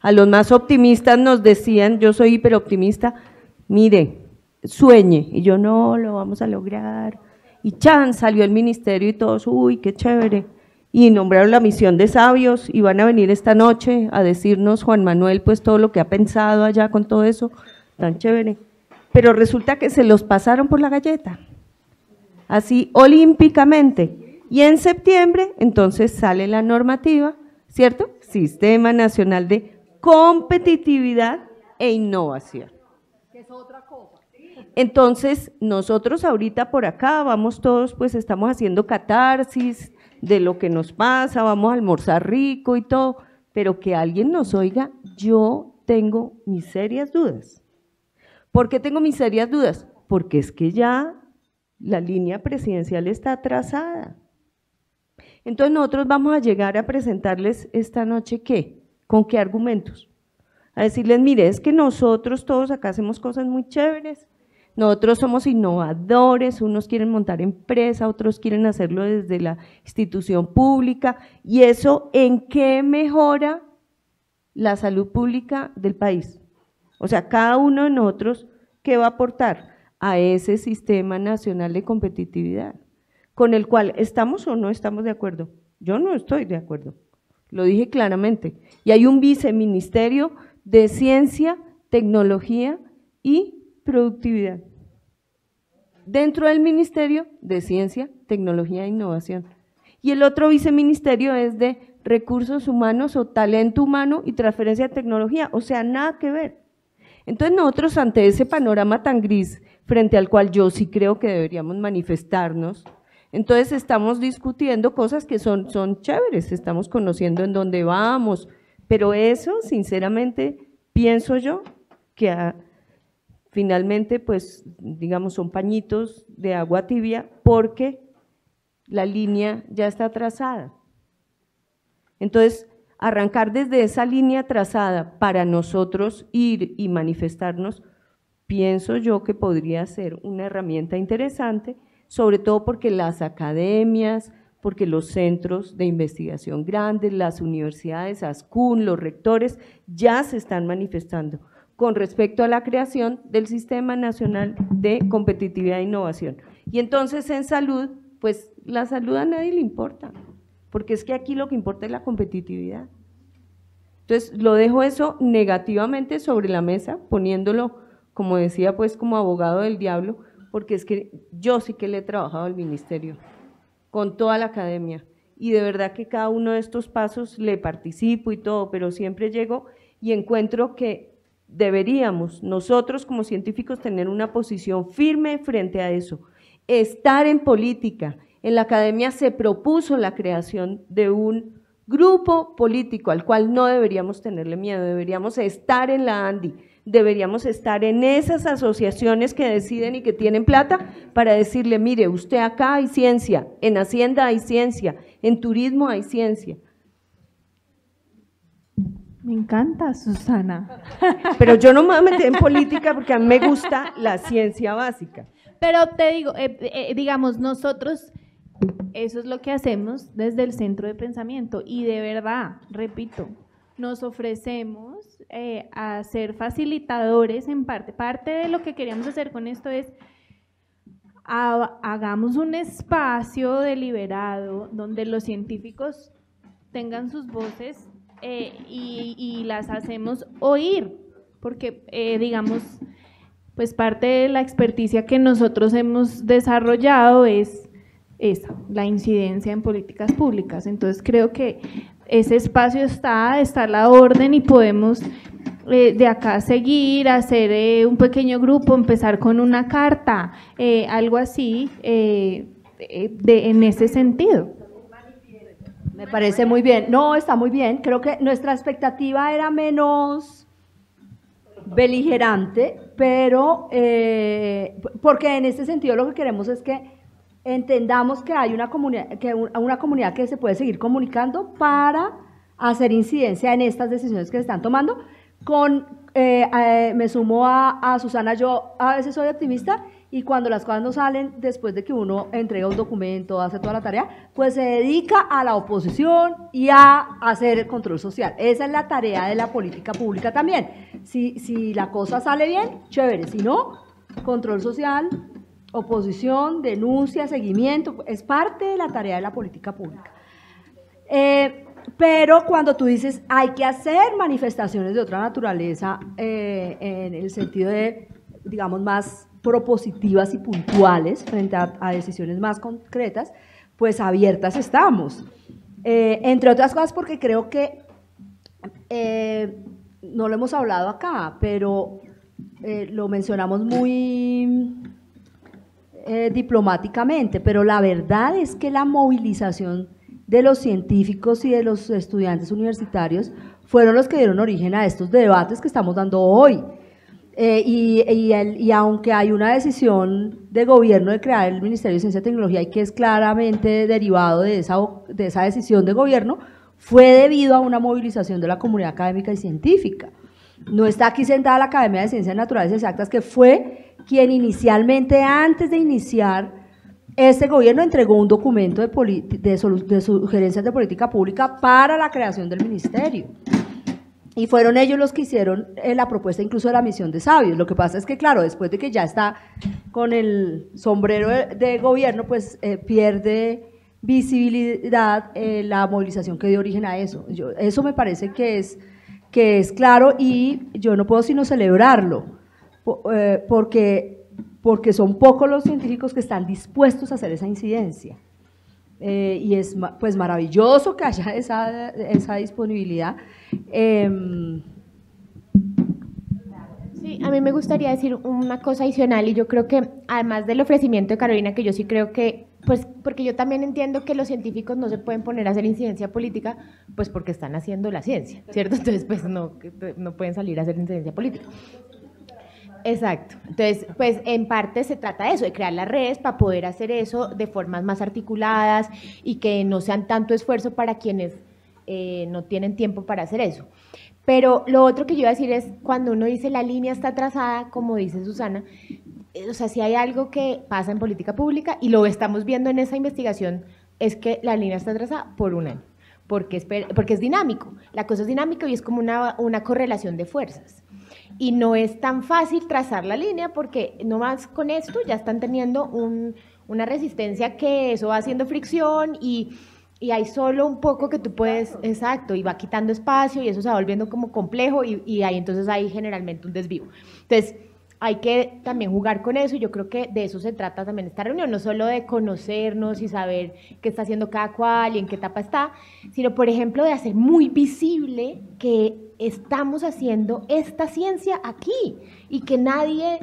A los más optimistas nos decían, yo soy hiperoptimista, mire, sueñe, y yo no, lo vamos a lograr. Y chan, salió el ministerio y todos, uy, qué chévere. Y nombraron la misión de sabios y van a venir esta noche a decirnos Juan Manuel, pues todo lo que ha pensado allá con todo eso, tan chévere. Pero resulta que se los pasaron por la galleta, así olímpicamente. Y en septiembre, entonces sale la normativa, ¿cierto? Sistema Nacional de Competitividad e Innovación. Que es otra cosa. Entonces, nosotros ahorita por acá vamos todos, pues estamos haciendo catarsis de lo que nos pasa, vamos a almorzar rico y todo, pero que alguien nos oiga, yo tengo mis serias dudas. ¿Por qué tengo mis serias dudas? Porque es que ya la línea presidencial está trazada. Entonces nosotros vamos a llegar a presentarles esta noche, ¿qué? ¿Con qué argumentos? A decirles, mire, es que nosotros todos acá hacemos cosas muy chéveres, nosotros somos innovadores, unos quieren montar empresa, otros quieren hacerlo desde la institución pública, y eso, ¿en qué mejora la salud pública del país? O sea, cada uno de nosotros, ¿qué va a aportar a ese Sistema Nacional de Competitividad? Con el cual, ¿estamos o no estamos de acuerdo? Yo no estoy de acuerdo, lo dije claramente, y hay un viceministerio de Ciencia, Tecnología y Productividad, dentro del Ministerio de Ciencia, Tecnología e Innovación. Y el otro viceministerio es de Recursos Humanos o Talento Humano y Transferencia de Tecnología, o sea, nada que ver. Entonces nosotros ante ese panorama tan gris, frente al cual yo sí creo que deberíamos manifestarnos, entonces estamos discutiendo cosas que son chéveres, estamos conociendo en dónde vamos, pero eso, sinceramente, pienso yo que finalmente, pues, digamos, son pañitos de agua tibia porque la línea ya está trazada. Entonces, arrancar desde esa línea trazada para nosotros ir y manifestarnos, pienso yo que podría ser una herramienta interesante, sobre todo porque las academias, porque los centros de investigación grandes, las universidades, ASCUN, los rectores, ya se están manifestando con respecto a la creación del Sistema Nacional de Competitividad e Innovación. Y entonces en salud, pues la salud a nadie le importa, porque es que aquí lo que importa es la competitividad. Entonces lo dejo eso negativamente sobre la mesa, poniéndolo, como decía, pues como abogado del diablo, porque es que yo sí que le he trabajado al ministerio, con toda la academia, y de verdad que cada uno de estos pasos le participo y todo, pero siempre llego y encuentro que deberíamos nosotros como científicos tener una posición firme frente a eso, estar en política. En la academia se propuso la creación de un grupo político al cual no deberíamos tenerle miedo, deberíamos estar en la ANDI, deberíamos estar en esas asociaciones que deciden y que tienen plata para decirle, mire, usted acá hay ciencia, en Hacienda hay ciencia, en turismo hay ciencia. Me encanta, Susana. Pero yo no me voy a meter en política porque a mí me gusta la ciencia básica. Pero te digo, digamos, nosotros, eso es lo que hacemos desde el centro de pensamiento y de verdad, repito, nos ofrecemos a ser facilitadores en parte. Parte de lo que queríamos hacer con esto es hagamos un espacio deliberado donde los científicos tengan sus voces y las hacemos oír, porque digamos, pues parte de la experticia que nosotros hemos desarrollado es esa, la incidencia en políticas públicas. Entonces creo que ese espacio está a la orden y podemos de acá seguir, hacer un pequeño grupo, empezar con una carta, algo así, en ese sentido. Me parece muy bien. No, está muy bien. Creo que nuestra expectativa era menos beligerante, pero porque en este sentido lo que queremos es que entendamos que hay una comunidad que se puede seguir comunicando para hacer incidencia en estas decisiones que se están tomando. Me sumo a Susana, yo a veces soy optimista y cuando las cosas no salen después de que uno entrega un documento, hace toda la tarea, pues se dedica a la oposición y a hacer el control social. Esa es la tarea de la política pública también. Si la cosa sale bien, chévere, si no, control social, oposición, denuncia, seguimiento, es parte de la tarea de la política pública. Pero cuando tú dices hay que hacer manifestaciones de otra naturaleza, en el sentido de, digamos, más propositivas y puntuales frente a decisiones más concretas, pues abiertas estamos. Entre otras cosas porque creo que, no lo hemos hablado acá, pero lo mencionamos muy diplomáticamente, pero la verdad es que la movilización de los científicos y de los estudiantes universitarios fueron los que dieron origen a estos debates que estamos dando hoy. Y aunque hay una decisión de gobierno de crear el Ministerio de Ciencia y Tecnología y que es claramente derivado de esa decisión de gobierno, fue debido a una movilización de la comunidad académica y científica. No está aquí sentada la Academia de Ciencias Naturales y Exactas, que fue quien inicialmente, antes de iniciar este gobierno, entregó un documento de sugerencias de política pública para la creación del ministerio. Y fueron ellos los que hicieron la propuesta incluso de la misión de sabios. Lo que pasa es que, claro, después de que ya está con el sombrero de gobierno, pues pierde visibilidad la movilización que dio origen a eso. Eso me parece que es claro y yo no puedo sino celebrarlo, porque son pocos los científicos que están dispuestos a hacer esa incidencia. Y es pues maravilloso que haya esa disponibilidad. Sí, a mí me gustaría decir una cosa adicional y yo creo que además del ofrecimiento de Carolina, que yo sí creo que, pues porque yo también entiendo que los científicos no se pueden poner a hacer incidencia política, pues porque están haciendo la ciencia, ¿cierto? Entonces pues no pueden salir a hacer incidencia política. Exacto, entonces pues en parte se trata de eso, de crear las redes para poder hacer eso de formas más articuladas y que no sean tanto esfuerzo para quienes no tienen tiempo para hacer eso. Pero lo otro que yo iba a decir es, cuando uno dice la línea está trazada, como dice Susana, o sea, si hay algo que pasa en política pública, y lo estamos viendo en esa investigación, es que la línea está trazada por un año, porque es dinámico. La cosa es dinámica y es como una correlación de fuerzas. Y no es tan fácil trazar la línea porque nomás con esto ya están teniendo una resistencia que eso va haciendo fricción y hay solo un poco que tú puedes, exacto, y va quitando espacio y eso se va volviendo como complejo y ahí entonces hay generalmente un desvío. Entonces, hay que también jugar con eso y yo creo que de eso se trata también esta reunión, no solo de conocernos y saber qué está haciendo cada cual y en qué etapa está, sino, por ejemplo, de hacer muy visible que estamos haciendo esta ciencia aquí y que nadie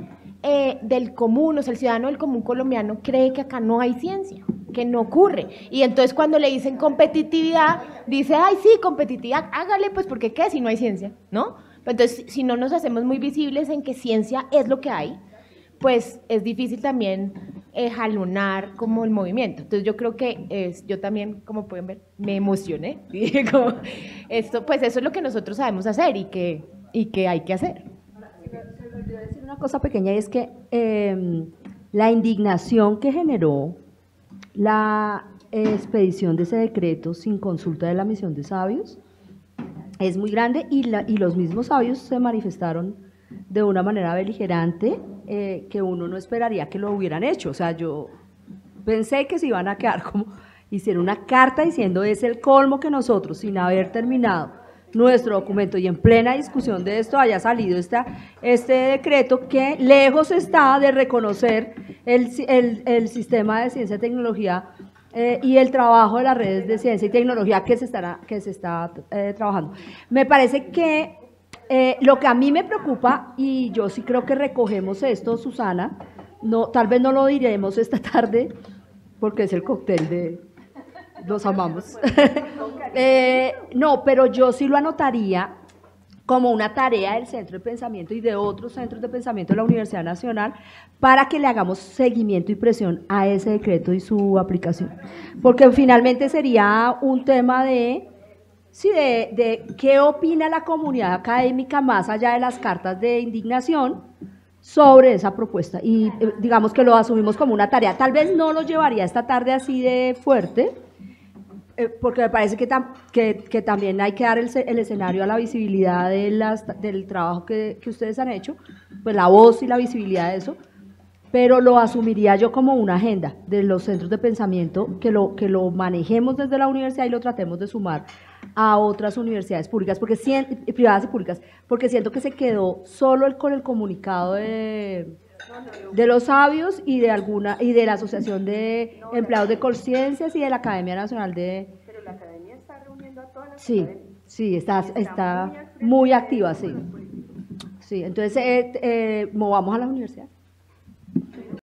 del común, o sea, el ciudadano del común colombiano cree que acá no hay ciencia, que no ocurre. Y entonces cuando le dicen competitividad, dice, ay, sí, competitividad, hágale, pues, porque ¿qué? Si no hay ciencia, ¿no? Entonces, si no nos hacemos muy visibles en que ciencia es lo que hay, pues es difícil también jalonar como el movimiento. Entonces yo creo que yo también, como pueden ver, me emocioné. Como esto, pues eso es lo que nosotros sabemos hacer y que hay que hacer. Se me olvidó decir una cosa pequeña y es que la indignación que generó la expedición de ese decreto sin consulta de la misión de sabios es muy grande y los mismos sabios se manifestaron de una manera beligerante que uno no esperaría que lo hubieran hecho. O sea, yo pensé que se iban a quedar como, hicieron una carta diciendo es el colmo que nosotros, sin haber terminado nuestro documento y en plena discusión de esto haya salido este decreto que lejos está de reconocer el sistema de ciencia y tecnología y el trabajo de las redes de ciencia y tecnología que se está trabajando. Me parece que lo que a mí me preocupa, y yo sí creo que recogemos esto, Susana, tal vez no lo diremos esta tarde, porque es el cóctel de los amamos. No, pero yo sí lo anotaría como una tarea del Centro de Pensamiento y de otros centros de pensamiento de la Universidad Nacional para que le hagamos seguimiento y presión a ese decreto y su aplicación. Porque finalmente sería un tema de qué opina la comunidad académica más allá de las cartas de indignación sobre esa propuesta. Y digamos que lo asumimos como una tarea. Tal vez no lo llevaría esta tarde así de fuerte, porque me parece que también hay que dar el escenario a la visibilidad del trabajo que ustedes han hecho, pues la voz y la visibilidad de eso, pero lo asumiría yo como una agenda de los centros de pensamiento, que lo manejemos desde la universidad y lo tratemos de sumar a otras universidades públicas, privadas y públicas, porque siento que se quedó solo con el comunicado de los sabios y de la Asociación de Empleados de Conciencias y de la Academia Nacional de... Pero la academia está reuniendo a todas las Sí, está muy activa, sí. Sí, entonces movamos a la universidad.